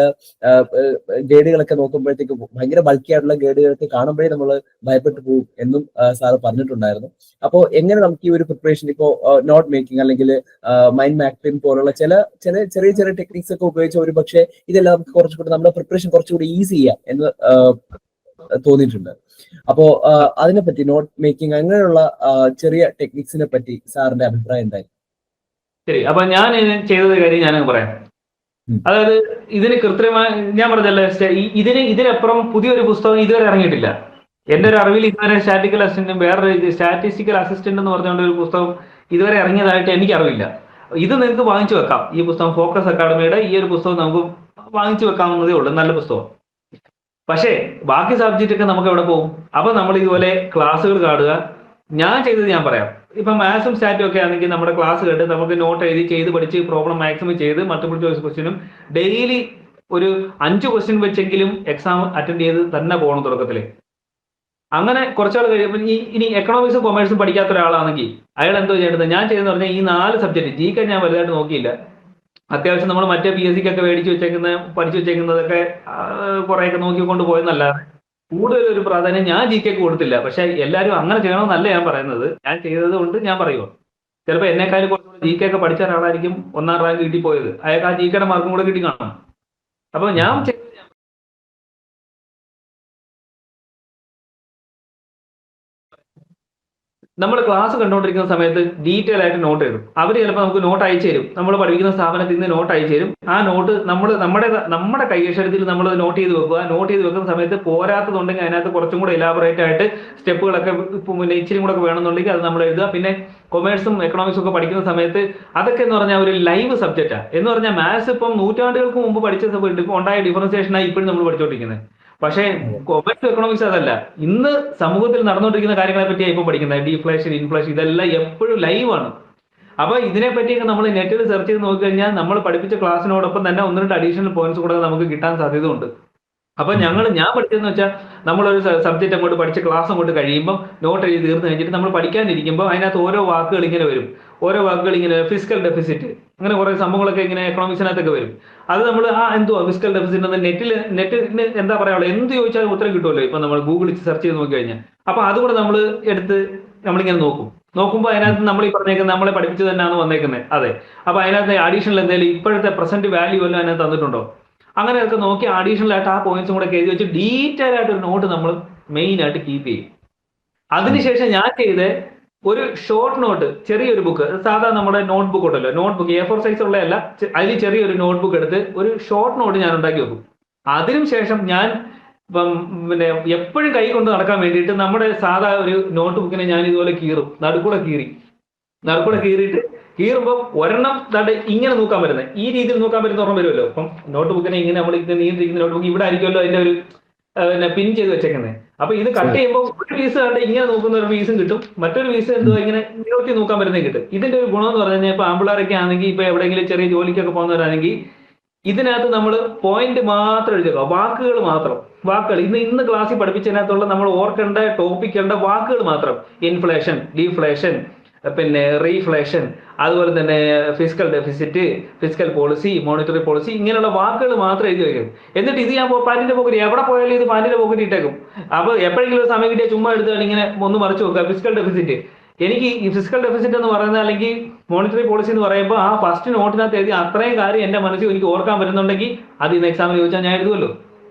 ഗൈഡുകളൊക്കെ നോക്കുമ്പോഴത്തേക്ക് ഭയങ്കര ബൾക്കി ആയിട്ടുള്ള ഗൈഡുകളൊക്കെ കാണുമ്പോഴേ നമ്മൾ ഭയപ്പെട്ടു പോകും എന്നും സാറ് പറഞ്ഞിട്ടുണ്ടായിരുന്നു. അപ്പോൾ എങ്ങനെ നമുക്ക് ഈ ഒരു പ്രിപ്പറേഷൻ ഇപ്പോൾ നോട്ട് മേക്കിംഗ് അല്ലെങ്കിൽ മൈൻഡ് മാപ്പിംഗ് പോലുള്ള ചെറിയ ചെറിയ ടെക്നിക്സ് ഒക്കെ ഉപയോഗിച്ച് ഒരു പക്ഷേ ഇതെല്ലാം നമുക്ക് കുറച്ചുകൂടി നമ്മുടെ പ്രിപ്പറേഷൻ കുറച്ചുകൂടി ഈസി ചെയ്യാം എന്ന് തോന്നിയിട്ടുണ്ട്. അപ്പോ അതിനെപ്പറ്റി നോട്ട് മേക്കിംഗ് അങ്ങനെയുള്ള ചെറിയ ടെക്നിക്സിനെ പറ്റി സാറിന്റെ അഭിപ്രായം എന്തായാലും? ശരി, അപ്പൊ ഞാൻ ചെയ്തത് കാര്യം ഞാനങ്ങ് പറയാം. അതായത് ഇതിന് കൃത്യമായി ഞാൻ പറഞ്ഞല്ലേ, ഇതിനപ്പുറം പുതിയൊരു പുസ്തകം ഇതുവരെ ഇറങ്ങിയിട്ടില്ല. എന്റെ ഒരു അറിവിൽ ഇതുവരെ സ്റ്റാറ്റിസ്റ്റിക്കൽ അസിസ്റ്റന്റും വേറൊരു സ്റ്റാറ്റിസ്റ്റിക്കൽ അസിസ്റ്റന്റ് എന്ന് പറഞ്ഞുകൊണ്ട് ഒരു പുസ്തകം ഇതുവരെ ഇറങ്ങിയതായിട്ട് എനിക്ക് അറിവില്ല. ഇത് നിങ്ങൾക്ക് വാങ്ങിച്ചു വെക്കാം. ഈ പുസ്തകം ഫോക്കസ് അക്കാഡമിയുടെ ഈ ഒരു പുസ്തകം നമുക്ക് വാങ്ങിച്ചു വെക്കാവുന്നതേ ഉള്ളൂ, നല്ല പുസ്തകം. പക്ഷേ ബാക്കി സബ്ജക്റ്റ് ഒക്കെ നമുക്ക് എവിടെ പോകും? അപ്പൊ നമ്മൾ ഇതുപോലെ ക്ലാസ്സുകൾ കാണുക. ഞാൻ ചെയ്തത് ഞാൻ പറയാം. ഇപ്പൊ മാത്സും സ്റ്റാറ്റും ഒക്കെ ആണെങ്കിൽ നമ്മുടെ ക്ലാസ് കേട്ട് നമുക്ക് നോട്ട് എഴുതി ചെയ്ത് പഠിച്ച് പ്രോബ്ലം മാക്സിമം ചെയ്ത് മൾട്ടിപ്പിൾ ചോയ്സ് ക്വസ്റ്റ്യനും ഡെയിലി ഒരു 5 ക്വസ്റ്റ്യൻ വെച്ചെങ്കിലും എക്സാം അറ്റൻഡ് ചെയ്ത് തന്നെ പോകണം തുടക്കത്തില്. അങ്ങനെ കുറച്ചാൾ കഴിയുമ്പോൾ ഇനി എക്കണോമിക്സും കൊമേഴ്സും പഠിക്കാത്ത ഒരാളാണെങ്കിൽ അയാൾ എന്തോ ചെയ്യേണ്ടത്? ഞാൻ ചെയ്തെന്ന് പറഞ്ഞാൽ ഈ 4 സബ്ജക്ട് GK ഞാൻ വലുതായിട്ട് നോക്കിയില്ല. അത്യാവശ്യം നമ്മൾ മറ്റേ PSC ഒക്കെ പഠിച്ചു വെച്ചേക്കുന്നതൊക്കെ കുറെയൊക്കെ നോക്കിക്കൊണ്ട് പോയെന്നല്ലാതെ കൂടുതൽ ഒരു പ്രാധാന്യം ഞാൻ GK കൊടുത്തില്ല. പക്ഷെ എല്ലാവരും അങ്ങനെ ചെയ്യണമെന്നല്ല ഞാൻ പറയുന്നത്. ഞാൻ ചെയ്തത് കൊണ്ട് ഞാൻ പറയുമോ, ചിലപ്പോൾ എന്നെക്കാളും കുറച്ചുകൂടെ GK ഒക്കെ പഠിച്ച ഒരാളായിരിക്കും 1ാം റാങ്ക് കിട്ടിപ്പോയത്. അയാൾക്ക് ആ GK മാർക്കും കൂടെ കിട്ടി കാണാം. അപ്പൊ ഞാൻ നമ്മൾ ക്ലാസ് കണ്ടുകൊണ്ടിരിക്കുന്ന സമയത്ത് ഡീറ്റെയിൽ ആയിട്ട് നോട്ട് എഴുതും. അവർ ചിലപ്പോൾ നമുക്ക് നോട്ട് അയച്ചു തരും. നമ്മൾ പഠിപ്പിക്കുന്ന സ്ഥാപനത്തിൽ നിന്ന് നോട്ട് അയച്ചു തരും. ആ നോട്ട് നമ്മുടെ കൈയക്ഷരത്തിൽ നമ്മൾ നോട്ട് ചെയ്ത് വെക്കുക. നോട്ട് ചെയ്ത് വെക്കുന്ന സമയത്ത് പോരാത്തതുണ്ടെങ്കിൽ അതിനകത്ത് കുറച്ചും കൂടെ എലാബറേറ്റ് ആയിട്ട് സ്റ്റെപ്പുകളൊക്കെ പിന്നെ ഇച്ചിരി കൂടെ ഒക്കെ വേണമെന്നുണ്ടെങ്കിൽ അത് നമ്മൾ എഴുതുക. പിന്നെ കൊമേഴ്സും എക്കണോമിക്സും ഒക്കെ പഠിക്കുന്ന സമയത്ത് അതൊക്കെ എന്ന് പറഞ്ഞാൽ ഒരു ലൈവ് സബ്ജക്റ്റാണ്. എന്ന് പറഞ്ഞാൽ മാത്സ് ഇപ്പം നൂറ്റാണ്ടുകൾക്ക് മുമ്പ് പഠിച്ച ഉണ്ടായ ഡിഫറൻസിയേഷനായി ഇപ്പോഴും നമ്മൾ പഠിച്ചുകൊണ്ടിരിക്കുന്നത്. പക്ഷേ കൊമേഴ്സ് എക്കണോമിക്സ് അതല്ല. ഇന്ന് സമൂഹത്തിൽ നടന്നുകൊണ്ടിരിക്കുന്ന കാര്യങ്ങളെ പറ്റിയാണ് ഇപ്പൊ പഠിക്കുന്നത്. ഡീഫ്ലേഷൻ, ഇൻഫ്ലേഷൻ, ഇതെല്ലാം എപ്പോഴും ലൈവാണ്. അപ്പൊ ഇതിനെ പറ്റിയൊക്കെ നമ്മൾ നെറ്റിൽ സെർച്ച് ചെയ്ത് നോക്കിക്കഴിഞ്ഞാൽ നമ്മൾ പഠിപ്പിച്ച ക്ലാസ്സിനോടൊപ്പം തന്നെ 1-2 അഡീഷണൽ പോയിന്റ്സ് കൂടെ നമുക്ക് കിട്ടാൻ സാധ്യതയുണ്ട്. അപ്പൊ ഞാൻ പഠിച്ചതെന്ന് വെച്ചാൽ നമ്മളൊരു സബ്ജക്റ്റ് അങ്ങോട്ട് പഠിച്ച് ക്ലാസ് അങ്ങോട്ട് കഴിയുമ്പോൾ നോട്ട് എഴുതി തീർന്നു കഴിഞ്ഞിട്ട് നമ്മൾ പഠിക്കാനിരിക്കുമ്പോൾ അതിനകത്ത് ഓരോ വാക്കുകൾ ഇങ്ങനെ വരും. ഓരോ വാക്കുകൾ ഇങ്ങനെ ഫിസിക്കൽ ഡെഫിസിറ്റ്, അങ്ങനെ കുറെ സംഭവങ്ങളൊക്കെ ഇങ്ങനെ എക്കണോമിക്സിനകത്തൊക്കെ വരും. അത് നമ്മൾ എന്തുവാ ഫിസിക്കൽ ഡെഫിസിറ്റ് എന്ന് നെറ്റിന് എന്താ പറയാ, എന്ത് ചോദിച്ചാലും ഉത്തരം കിട്ടുമല്ലോ. ഇപ്പൊ നമ്മൾ ഗൂഗിളിൽ സെർച്ച് ചെയ്ത് നോക്കി കഴിഞ്ഞാൽ അപ്പൊ അതുകൂടെ നമ്മൾ എടുത്ത് നമ്മളിങ്ങനെ നോക്കുമ്പോൾ അതിനകത്ത് നമ്മൾ ഈ പറഞ്ഞേക്കുന്നത് നമ്മളെ പഠിപ്പിച്ചു തന്നെയാണ് വന്നേക്കുന്നത്. അതെ, അപ്പൊ അതിനകത്ത് അഡീഷണൽ എന്തെങ്കിലും ഇപ്പോഴത്തെ പ്രസന്റ് വാല്യൂ എല്ലാം അതിനകത്ത് തന്നിട്ടുണ്ടോ, അങ്ങനെയൊക്കെ നോക്കി അഡീഷണൽ ആയിട്ട് ആ പോയിന്റ്സും കൂടെ എഴുതി വെച്ച് ഡീറ്റെയിൽ ആയിട്ട് ഒരു നോട്ട് നമ്മൾ മെയിൻ ആയിട്ട് കീപ്പ് ചെയ്യും. അതിനുശേഷം ഞാൻ ചെയ്ത് ഒരു ഷോർട്ട് നോട്ട്, ചെറിയൊരു ബുക്ക്, സാധാരണ നമ്മുടെ നോട്ട് ബുക്ക് ഉണ്ടല്ലോ, നോട്ട് ബുക്ക് A4 സൈസ് ഉള്ളതല്ല, അതിൽ ചെറിയൊരു നോട്ട് ബുക്ക് എടുത്ത് ഒരു ഷോർട്ട് നോട്ട് ഞാൻ ഉണ്ടാക്കി വെക്കും. അതിനും ശേഷം ഞാൻ പിന്നെ എപ്പോഴും കൈ കൊണ്ട് നടക്കാൻ വേണ്ടിയിട്ട് നമ്മുടെ സാധാ ഒരു നോട്ട് ബുക്കിനെ ഞാൻ ഇതുപോലെ നടുക്കൂടെ കീറിയിട്ട് കീറുമ്പോൾ ഒരെണ്ണം ഇങ്ങനെ നോക്കാൻ പറ്റുന്നത്, ഈ രീതിയിൽ നോക്കാൻ പറ്റുന്ന ഓർമ്മ വരുമല്ലോ. അപ്പം നോട്ട് ബുക്കിനെ ഇങ്ങനെ നമ്മൾ നീണ്ടിരിക്കുന്ന നോട്ട് ബുക്ക് ഇവിടെ ആയിരിക്കുമല്ലോ അതിന്റെ ഒരു പിൻ ചെയ്ത് വെച്ചേക്കുന്നത്. അപ്പൊ ഇത് കട്ട് ചെയ്യുമ്പോൾ ഒരു പീസ് കണ്ട് ഇങ്ങനെ നോക്കുന്ന ഒരു പീസും കിട്ടും, മറ്റൊരു പീസ് എന്തോ ഇങ്ങനെ നീട്ടി നോക്കാൻ പറ്റുന്നേ കിട്ടും. ഇതിന്റെ ഒരു ഗുണം എന്ന് പറഞ്ഞു കഴിഞ്ഞാൽ ഇപ്പൊ ആമ്പിളാരൊക്കെ ആണെങ്കിൽ ഇപ്പൊ എവിടെയെങ്കിലും ചെറിയ ജോലിക്കൊക്കെ പോകുന്നവരാണെങ്കിൽ ഇതിനകത്ത് നമ്മൾ പോയിന്റ് മാത്രം എഴുതുക, വാക്കുകൾ മാത്രം. ഇന്ന് ക്ലാസ്സിൽ പഠിപ്പിച്ചതിനകത്തുള്ള നമ്മൾ ഓർക്കേണ്ട ടോപ്പിക്കേണ്ട വാക്കുകൾ മാത്രം. ഇൻഫ്ലേഷൻ, ഡീഫ്ലേഷൻ, പിന്നെ റീഫ്ലേഷൻ, അതുപോലെ തന്നെ physical deficit, physical policy, monetary policy, ഇങ്ങനെയുള്ള വാക്കുകൾ മാത്രം എഴുതി വയ്ക്കും. എന്നിട്ട് ഇത് ഞാൻ പാന്റിന്റെ പോക്കറ്റ് എവിടെ പോയാലും ഇത് പാന്റിന്റെ പോക്കറ്റ് ഇട്ടേക്കും. അപ്പൊ എപ്പോഴെങ്കിലും ഒരു സമയം കിട്ടിയാൽ ചുമ്മാ എടുത്താൽ ഇങ്ങനെ ഒന്ന് മറിച്ച് നോക്കുക ഫിസിക്കൽ ഡെഫിസിറ്റ്. എനിക്ക് ഈ ഫിസിക്കൽ ഡെഫിസിറ്റ് എന്ന് പറയുന്നത് അല്ലെങ്കിൽ മോണിറ്ററി പോളിസി എന്ന് പറയുമ്പോൾ ആ ഫസ്റ്റ് നോട്ടിനകത്ത് എഴുതി അത്രയും കാര്യം എന്റെ മനസ്സിൽ എനിക്ക് ഓർക്കാൻ പറ്റുന്നുണ്ടെങ്കിൽ അത് ഇന്ന് എക്സാമിന് ചോദിച്ചാൽ ഞാൻ എഴുതുമല്ലോ,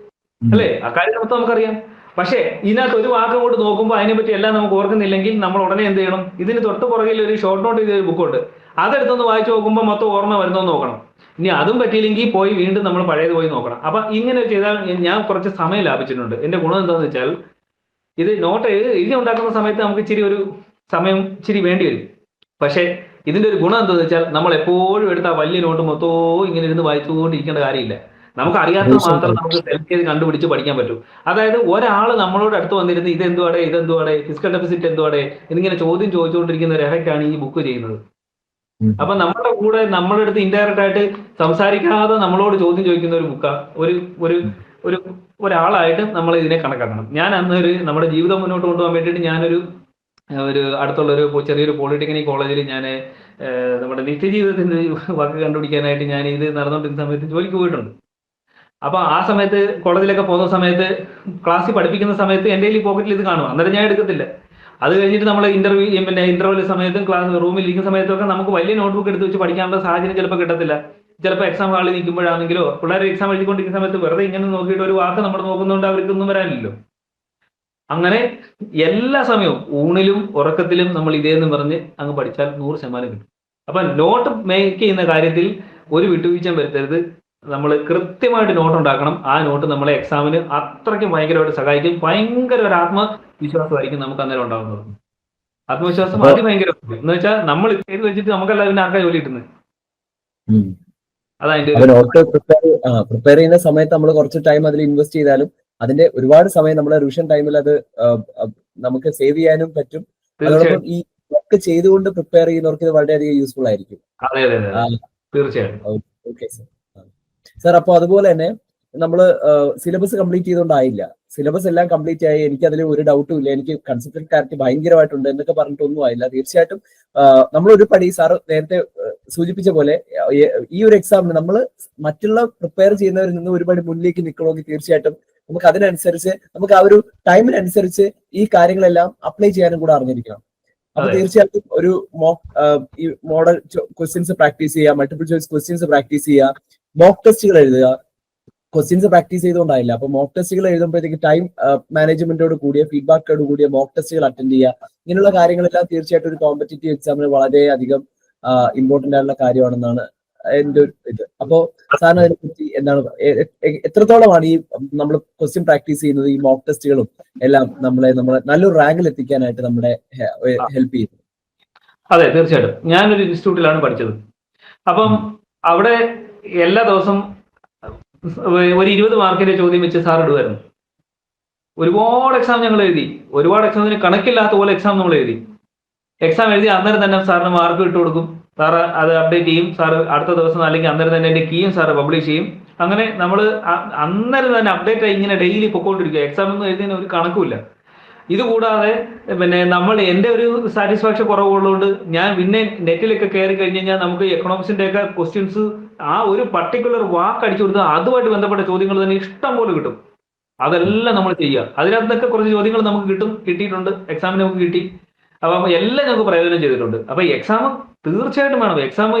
അല്ലേ? അക്കാര്യം മൊത്തം നമുക്കറിയാം. പക്ഷേ ഇതിനകത്ത് ഒരു വാക്ക് കൊണ്ട് നോക്കുമ്പോൾ അതിനെപ്പറ്റി എല്ലാം നമുക്ക് ഓർക്കുന്നില്ലെങ്കിൽ നമ്മൾ ഉടനെ എന്ത് ചെയ്യണം? ഇതിന് തൊട്ട് പുറകിൽ ഒരു ഷോർട്ട് നോട്ട് ചെയ്ത ഒരു ബുക്കുണ്ട്, അതെടുത്തൊന്ന് വായിച്ചു നോക്കുമ്പോൾ മൊത്തം ഓർമ്മ വരുന്നോന്ന് നോക്കണം. ഇനി അതും പറ്റിയില്ലെങ്കിൽ പോയി വീണ്ടും നമ്മൾ പഴയത് പോയി നോക്കണം. അപ്പൊ ഇങ്ങനെ ചെയ്താൽ ഞാൻ കുറച്ച് സമയം ലാഭിച്ചിട്ടുണ്ട്. എന്റെ ഗുണം എന്താണെന്ന് വെച്ചാൽ ഇത് നോട്ട് എഴുതി ഉണ്ടാക്കുന്ന സമയത്ത് നമുക്ക് ഇച്ചിരി ഒരു സമയം ഇച്ചിരി വേണ്ടി വരും. പക്ഷേ ഇതിന്റെ ഒരു ഗുണം എന്താണെന്ന് വെച്ചാൽ നമ്മൾ എപ്പോഴും എടുത്ത വലിയ നോട്ട് മൊത്തവും ഇങ്ങനെ ഇരുന്ന് വായിച്ചുകൊണ്ടിരിക്കേണ്ട കാര്യമില്ല. നമുക്ക് അറിയാത്തത് മാത്രം നമുക്ക് സെലക്ട് ചെയ്ത് കണ്ടുപിടിച്ച് പഠിക്കാൻ പറ്റും. അതായത് ഒരാൾ നമ്മളോട് അടുത്ത് വന്നിരുന്ന് ഇതെന്തുവാടെ ഫിസിക്കൽ ഡെഫിസിറ്റ് എന്തുവാടെ എന്നിങ്ങനെ ചോദ്യം ചോദിച്ചുകൊണ്ടിരിക്കുന്ന ഒരു എഫക്റ്റ് ആണ് ഈ ബുക്ക് ചെയ്യുന്നത്. അപ്പൊ നമ്മുടെ കൂടെ നമ്മുടെ അടുത്ത് ഇൻഡയറക്റ്റ് ആയിട്ട് സംസാരിക്കാതെ നമ്മളോട് ചോദ്യം ചോദിക്കുന്ന ഒരു ബുക്കാ ഒരാളായിട്ട് നമ്മൾ ഇതിനെ കണക്കാക്കണം. ഞാൻ അന്ന് നമ്മുടെ ജീവിതം മുന്നോട്ട് കൊണ്ടുപോകാൻ വേണ്ടിയിട്ട് ഞാനൊരു അടുത്തുള്ള ഒരു ചെറിയൊരു പോളിടെക്നിക് കോളേജിൽ ഞാൻ നമ്മുടെ നിത്യജീവിതത്തിന്റെ വർക്ക് കണ്ടുപിടിക്കാനായിട്ട് ഞാൻ ഇത് നടന്നുകൊണ്ടിരുന്ന സമയത്ത് ജോലിക്ക് പോയിട്ടുണ്ട്. അപ്പൊ ആ സമയത്ത് കോളേജിലൊക്കെ പോകുന്ന സമയത്ത് ക്ലാസ്സിൽ പഠിപ്പിക്കുന്ന സമയത്ത് എൻ്റെ ഈ പോക്കറ്റിൽ ഇത് കാണും. അന്നേരം ഞാൻ എടുക്കത്തില്ല. അത് കഴിഞ്ഞിട്ട് നമ്മൾ ഇന്റർവ്യൂ സമയത്തും ക്ലാസ് റൂമിൽ ഇരിക്കുന്ന സമയത്തൊക്കെ നമുക്ക് വലിയ നോട്ട്ബുക്ക് എടുത്ത് വെച്ച് പഠിക്കാനുള്ള സാഹചര്യം ചിലപ്പോൾ കിട്ടത്തില്ല. ചിലപ്പോൾ എക്സാം ഹാളിൽ നിൽക്കുമ്പോഴാണെങ്കിലോ പിള്ളേർ എക്സാം എഴുതിക്കൊണ്ടിരിക്കുന്ന സമയത്ത് വെറുതെ ഇങ്ങനെ നോക്കിയിട്ട് ഒരു വാക്ക് നമ്മൾ നോക്കുന്നതുകൊണ്ട് അവർക്കൊന്നും വരാനില്ലല്ലോ. അങ്ങനെ എല്ലാ സമയവും ഊണിലും ഉറക്കത്തിലും നമ്മൾ ഇതേന്ന് പറഞ്ഞ് അങ്ങ് പഠിച്ചാൽ 100% കിട്ടും. അപ്പൊ നോട്ട് മേക്ക് ചെയ്യുന്ന കാര്യത്തിൽ ഒരു വിട്ടുവീഴ്ചയും വരുത്തരുത്. നമ്മൾ കൃത്യമായിട്ട് നോട്ട് ഉണ്ടാക്കണം. ആ നോട്ട് നമ്മളെ എക്സാമിന് അത്രയ്ക്കും ഭയങ്കരമായിട്ട് സഹായിക്കും. ഭയങ്കര ഒരു ആത്മവിശ്വാസമായിരിക്കും നമുക്ക് അന്നേരം ഉണ്ടാകുന്നത്. ആത്മവിശ്വാസം അതിഭയങ്കര എന്ന് വെച്ചാൽ നമ്മൾ ചെയ്ത് വെച്ചിട്ട് നമുക്കല്ല അതിന് ആർക്കാ ജോലി കിട്ടുന്നത്. നോട്ട് പ്രിപ്പയർ ചെയ്യുന്ന സമയത്ത് നമ്മൾ കുറച്ച് ടൈം അതിൽ ഇൻവെസ്റ്റ് ചെയ്താലും അതിന്റെ ഒരുപാട് സമയം നമ്മുടെ റിവിഷൻ ടൈമിൽ അത് നമുക്ക് സേവ് ചെയ്യാനും പറ്റും. അതോടൊപ്പം ഈ വർക്ക് ചെയ്തുകൊണ്ട് പ്രിപ്പയർ ചെയ്യുന്നവർക്ക് ഇത് വളരെയധികം യൂസ്ഫുൾ ആയിരിക്കും. തീർച്ചയായും. Okay sir. അപ്പൊ അതുപോലെ തന്നെ നമ്മൾ സിലബസ് കംപ്ലീറ്റ് ചെയ്തുകൊണ്ടായില്ല. സിലബസ് എല്ലാം കംപ്ലീറ്റ് ആയി, എനിക്ക് അതിൽ ഒരു ഡൗട്ടും ഇല്ല, എനിക്ക് കൺസെപ്റ്റ് ക്ലാരിറ്റി ഭയങ്കരമായിട്ടുണ്ട് എന്നൊക്കെ പറഞ്ഞിട്ടൊന്നും ആയില്ല. തീർച്ചയായിട്ടും നമ്മളൊരു പടി സാർ നേരത്തെ സൂചിപ്പിച്ച പോലെ ഈ ഒരു എക്സാമിന് നമ്മൾ മറ്റുള്ള പ്രിപ്പയർ ചെയ്യുന്നവരിൽ നിന്ന് ഒരുപാട് മുന്നിലേക്ക് നിൽക്കണമെങ്കിൽ തീർച്ചയായിട്ടും നമുക്ക് അതിനനുസരിച്ച് നമുക്ക് ആ ഒരു ടൈമിനനുസരിച്ച് ഈ കാര്യങ്ങളെല്ലാം അപ്ലൈ ചെയ്യാനും കൂടെ അറിഞ്ഞിരിക്കണം. അപ്പൊ തീർച്ചയായിട്ടും ഒരു ഈ മോഡൽ ക്വസ്റ്റ്യൻസ് പ്രാക്ടീസ് ചെയ്യുക, മൾട്ടിപ്പിൾ ചോയ്സ് ക്വസ്റ്റ്യൻസ് പ്രാക്ടീസ് ചെയ്യുക, മോക്ക് ടെസ്റ്റുകൾ എഴുതുക. ക്വസ്റ്റ്യൻസ് പ്രാക്ടീസ് ചെയ്തുകൊണ്ടായില്ല, അപ്പൊ മോക്ക് ടെസ്റ്റുകൾ എഴുതുമ്പോഴത്തേക്ക് ടൈം മാനേജ്മെന്റോട് കൂടിയ ഫീഡ്ബാക്കോട് കൂടിയ മോക്ക് ടെസ്റ്റുകൾ അറ്റൻഡ് ചെയ്യുക. ഇങ്ങനെയുള്ള കാര്യങ്ങളെല്ലാം തീർച്ചയായിട്ടും ഒരു കോമ്പറ്റേറ്റീവ് എക്സാമിന് വളരെയധികം ഇമ്പോർട്ടന്റ് ആയിട്ടുള്ള കാര്യമാണെന്നാണ് എന്റെ ഒരു ഇത്. അപ്പോ സാറിന് അതിനെപ്പറ്റി എന്താണ്, എത്രത്തോളമാണ് ഈ നമ്മൾ ക്വസ്റ്റ്യൻ പ്രാക്ടീസ് ചെയ്യുന്നത്, ഈ മോക്ക് ടെസ്റ്റുകളും എല്ലാം നമ്മളെ നല്ലൊരു റാങ്കിൽ എത്തിക്കാനായിട്ട് നമ്മളെ ഹെൽപ്പ് ചെയ്യുന്നത്? അതെ, തീർച്ചയായിട്ടും. ഞാനൊരു ഇൻസ്റ്റിറ്റ്യൂട്ടിലാണ് പഠിച്ചത്. അപ്പം അവിടെ എല്ലാ ദിവസവും ഒരു 20 മാർക്കിന്റെ ചോദ്യം വെച്ച് സാർ ഇടുമായിരുന്നു. ഒരുപാട് എക്സാം ഞങ്ങൾ എഴുതി, ഒരുപാട് എക്സാമിന് കണക്കില്ലാത്ത പോലെ എക്സാം നമ്മൾ എഴുതി. എക്സാം എഴുതി അന്നേരം തന്നെ സാറിന് മാർക്ക് ഇട്ട് കൊടുക്കും. സാറ് അത് അപ്ഡേറ്റ് ചെയ്യും. സാറ് അടുത്ത ദിവസം അല്ലെങ്കിൽ അന്നേരം തന്നെ എൻ്റെ കീയും സാറ് പബ്ലിഷ് ചെയ്യും. അങ്ങനെ നമ്മൾ അന്നേരം തന്നെ അപ്ഡേറ്റ് ആയി ഇങ്ങനെ ഡെയിലി പൊക്കോണ്ടിരിക്കുക. എക്സാം ഒന്നും എഴുതിയതിന് ഒരു കണക്കുമില്ല. ഇതുകൂടാതെ നമ്മൾ എൻ്റെ ഒരു സാറ്റിസ്ഫാക്ഷൻ കുറവുള്ളതുകൊണ്ട് ഞാൻ പിന്നെ നെറ്റിലൊക്കെ കയറി കഴിഞ്ഞ് കഴിഞ്ഞാൽ നമുക്ക് എക്കണോമിക്സിന്റെ ഒക്കെ ക്വസ്റ്റ്യൻസ് ആ ഒരു പർട്ടിക്കുലർ വാക്ക് അടിച്ചു കൊടുത്താൽ അതുമായിട്ട് ബന്ധപ്പെട്ട ചോദ്യങ്ങൾ തന്നെ ഇഷ്ടം പോലെ കിട്ടും. അതെല്ലാം നമ്മൾ ചെയ്യുക. അതിനകത്തൊക്കെ കുറച്ച് ചോദ്യങ്ങൾ നമുക്ക് കിട്ടിയിട്ടുണ്ട്, എക്സാമിന് നമുക്ക് കിട്ടി. അപ്പം എല്ലാം നമുക്ക് പ്രയോജനം ചെയ്തിട്ടുണ്ട്. അപ്പൊ എക്സാം തീർച്ചയായിട്ടും വേണം. എക്സാം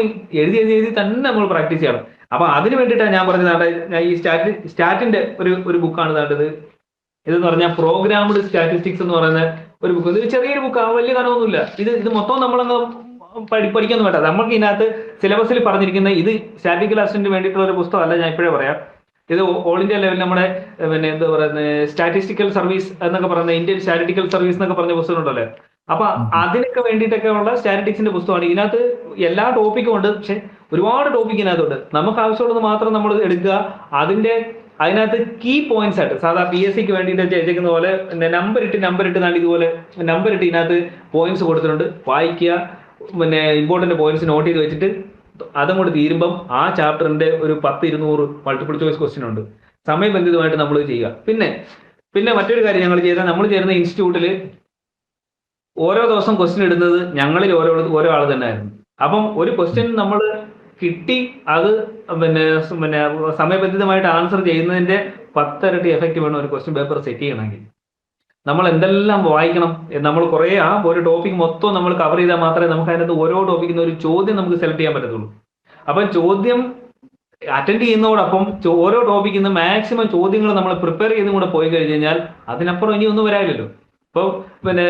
എഴുതി തന്നെ നമ്മൾ പ്രാക്ടീസ് ചെയ്യണം. അപ്പൊ അതിന് വേണ്ടിയിട്ടാണ് ഞാൻ പറഞ്ഞത്, ഞാൻ ഈ സ്റ്റാറ്റിന്റെ ഒരു ബുക്കാണ് വേണ്ടത്. ഇതെന്ന് പറഞ്ഞാൽ പ്രോഗ്രാംഡ് സ്റ്റാറ്റിസ്റ്റിക്സ് എന്ന് പറയുന്ന ഒരു ബുക്ക്. ഇത് ചെറിയൊരു ബുക്കാണ്, വലിയ കനമൊന്നുമില്ല. ഇത് മൊത്തം നമ്മളങ്ങ് പഠിക്കൊന്നും വേണ്ട. നമുക്ക് ഇതിനകത്ത് സിലബസിൽ പറഞ്ഞിരിക്കുന്ന ഇത് സ്റ്റാറ്റിസ്റ്റിക്കൽ അസിസ്റ്റന്റിന് വേണ്ടിയിട്ടുള്ള ഒരു പുസ്തകമല്ല, ഞാൻ ഇപ്പോഴേ പറയാം. ഇത് ഓൾ ഇന്ത്യ ലെവലിൽ നമ്മുടെ എന്താ പറയുന്നത് സ്റ്റാറ്റിസ്റ്റിക്കൽ സർവീസ് എന്നൊക്കെ പറയുന്ന ഇന്ത്യൻ സ്റ്റാറ്റിസ്റ്റിക്കൽ സർവീസ് എന്നൊക്കെ പറഞ്ഞ പുസ്തകം ഉണ്ടല്ലോ. അപ്പൊ അതിനൊക്കെ വേണ്ടിയിട്ടൊക്കെ ഉള്ള സ്റ്റാറ്റിസ്റ്റിക്സിന്റെ പുസ്തകമാണ്. ഇതിനകത്ത് എല്ലാ ടോപ്പിക്കും ഉണ്ട്, പക്ഷെ ഒരുപാട് ടോപ്പിക് ഇതിനകത്തുണ്ട്. നമുക്ക് ആവശ്യമുള്ളത് മാത്രം നമ്മൾ എടുക്കുക. അതിനകത്ത് കീ പോയിന്റ്സ് ആയിട്ട് സാധാ PSC വേണ്ടിയിട്ട് ചെയ്തേക്കുന്ന പോലെ നമ്പർ ഇട്ട് ഇതുപോലെ നമ്പർ ഇട്ട് ഇതിനകത്ത് പോയിന്റ്സ് കൊടുത്തിട്ടുണ്ട്. വായിക്കുക, ഇമ്പോർട്ടന്റ് പോയിന്റ്സ് നോട്ട് ചെയ്ത് വെച്ചിട്ട് അതങ്ങോട്ട് തീരുമ്പം ആ ചാപ്റ്ററിന്റെ ഒരു 10-200 മൾട്ടിപ്പിൾ ചോയ്സ് ക്വസ്റ്റ്യൻ ഉണ്ട്. സമയബന്ധിതമായിട്ട് നമ്മൾ ചെയ്യുക. പിന്നെ മറ്റൊരു കാര്യം നമ്മൾ ചേരുന്ന ഇൻസ്റ്റിറ്റ്യൂട്ടിൽ ഓരോ ദിവസം ക്വസ്റ്റ്യൻ ഇടുന്നത് ഞങ്ങളിൽ ഓരോ ആൾ തന്നെ ആയിരുന്നു. അപ്പം ഒരു ക്വസ്റ്റ്യൻ നമ്മൾ കിട്ടി അത് പിന്നെ സമയബന്ധിതമായിട്ട് ആൻസർ ചെയ്യുന്നതിന്റെ 10 ഇരട്ടി എഫക്റ്റ് വേണം ഒരു ക്വസ്റ്റ്യൻ പേപ്പർ സെറ്റ് ചെയ്യണമെങ്കിൽ. നമ്മൾ എന്തെല്ലാം വായിക്കണം, നമ്മൾ കുറേ ആ ഒരു ടോപ്പിക് മൊത്തം നമ്മൾ കവർ ചെയ്താൽ മാത്രമേ നമുക്ക് അതിനകത്ത് ഓരോ ടോപ്പിക്കിന് ഒരു ചോദ്യം നമുക്ക് സെലക്ട് ചെയ്യാൻ പറ്റത്തുള്ളൂ. അപ്പം ചോദ്യം അറ്റൻഡ് ചെയ്യുന്നതോടൊപ്പം ഓരോ ടോപ്പിക്കിൽ നിന്ന് മാക്സിമം ചോദ്യങ്ങൾ നമ്മൾ പ്രിപ്പയർ ചെയ്തും കൂടെ പോയി കഴിഞ്ഞ് കഴിഞ്ഞാൽ അതിനപ്പുറം ഇനി ഒന്നും വരാനില്ലല്ലോ. ഇപ്പോൾ പിന്നെ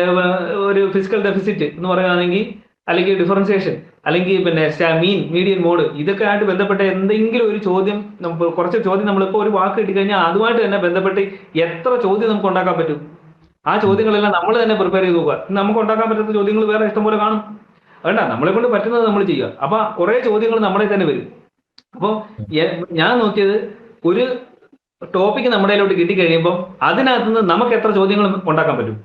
ഒരു ഫിസിക്കൽ ഡെഫിസിറ്റ് എന്ന് പറയുകയാണെങ്കിൽ, അല്ലെങ്കിൽ ഡിഫറൻസിയേഷൻ, അല്ലെങ്കിൽ പിന്നെ മീൻ മീഡിയൻ മോഡ്, ഇതൊക്കെ ആയിട്ട് ബന്ധപ്പെട്ട എന്തെങ്കിലും ഒരു ചോദ്യം, കുറച്ച് ചോദ്യം നമ്മളിപ്പോൾ ഒരു വാക്ക് കിട്ടിക്കഴിഞ്ഞാൽ അതുമായിട്ട് തന്നെ ബന്ധപ്പെട്ട് എത്ര ചോദ്യം നമുക്ക് ഉണ്ടാക്കാൻ പറ്റും, ആ ചോദ്യങ്ങളെല്ലാം നമ്മൾ തന്നെ പ്രിപ്പയർ ചെയ്ത് നോക്കുക. നമുക്ക് ഉണ്ടാക്കാൻ പറ്റുന്ന ചോദ്യങ്ങൾ വേറെ ഇഷ്ടംപോലെ കാണും. വേണ്ട, നമ്മളെ കൊണ്ട് പറ്റുന്നത് നമ്മൾ ചെയ്യുക. അപ്പൊ കുറെ ചോദ്യങ്ങൾ നമ്മളെ തന്നെ വരും. അപ്പോൾ ഞാൻ നോക്കിയത്, ഒരു ടോപ്പിക്ക് നമ്മുടെ കയ്യിലോട്ട് കിട്ടിക്കഴിയുമ്പോൾ അതിനകത്ത് നിന്ന് നമുക്ക് എത്ര ചോദ്യങ്ങൾ ഉണ്ടാക്കാൻ പറ്റും,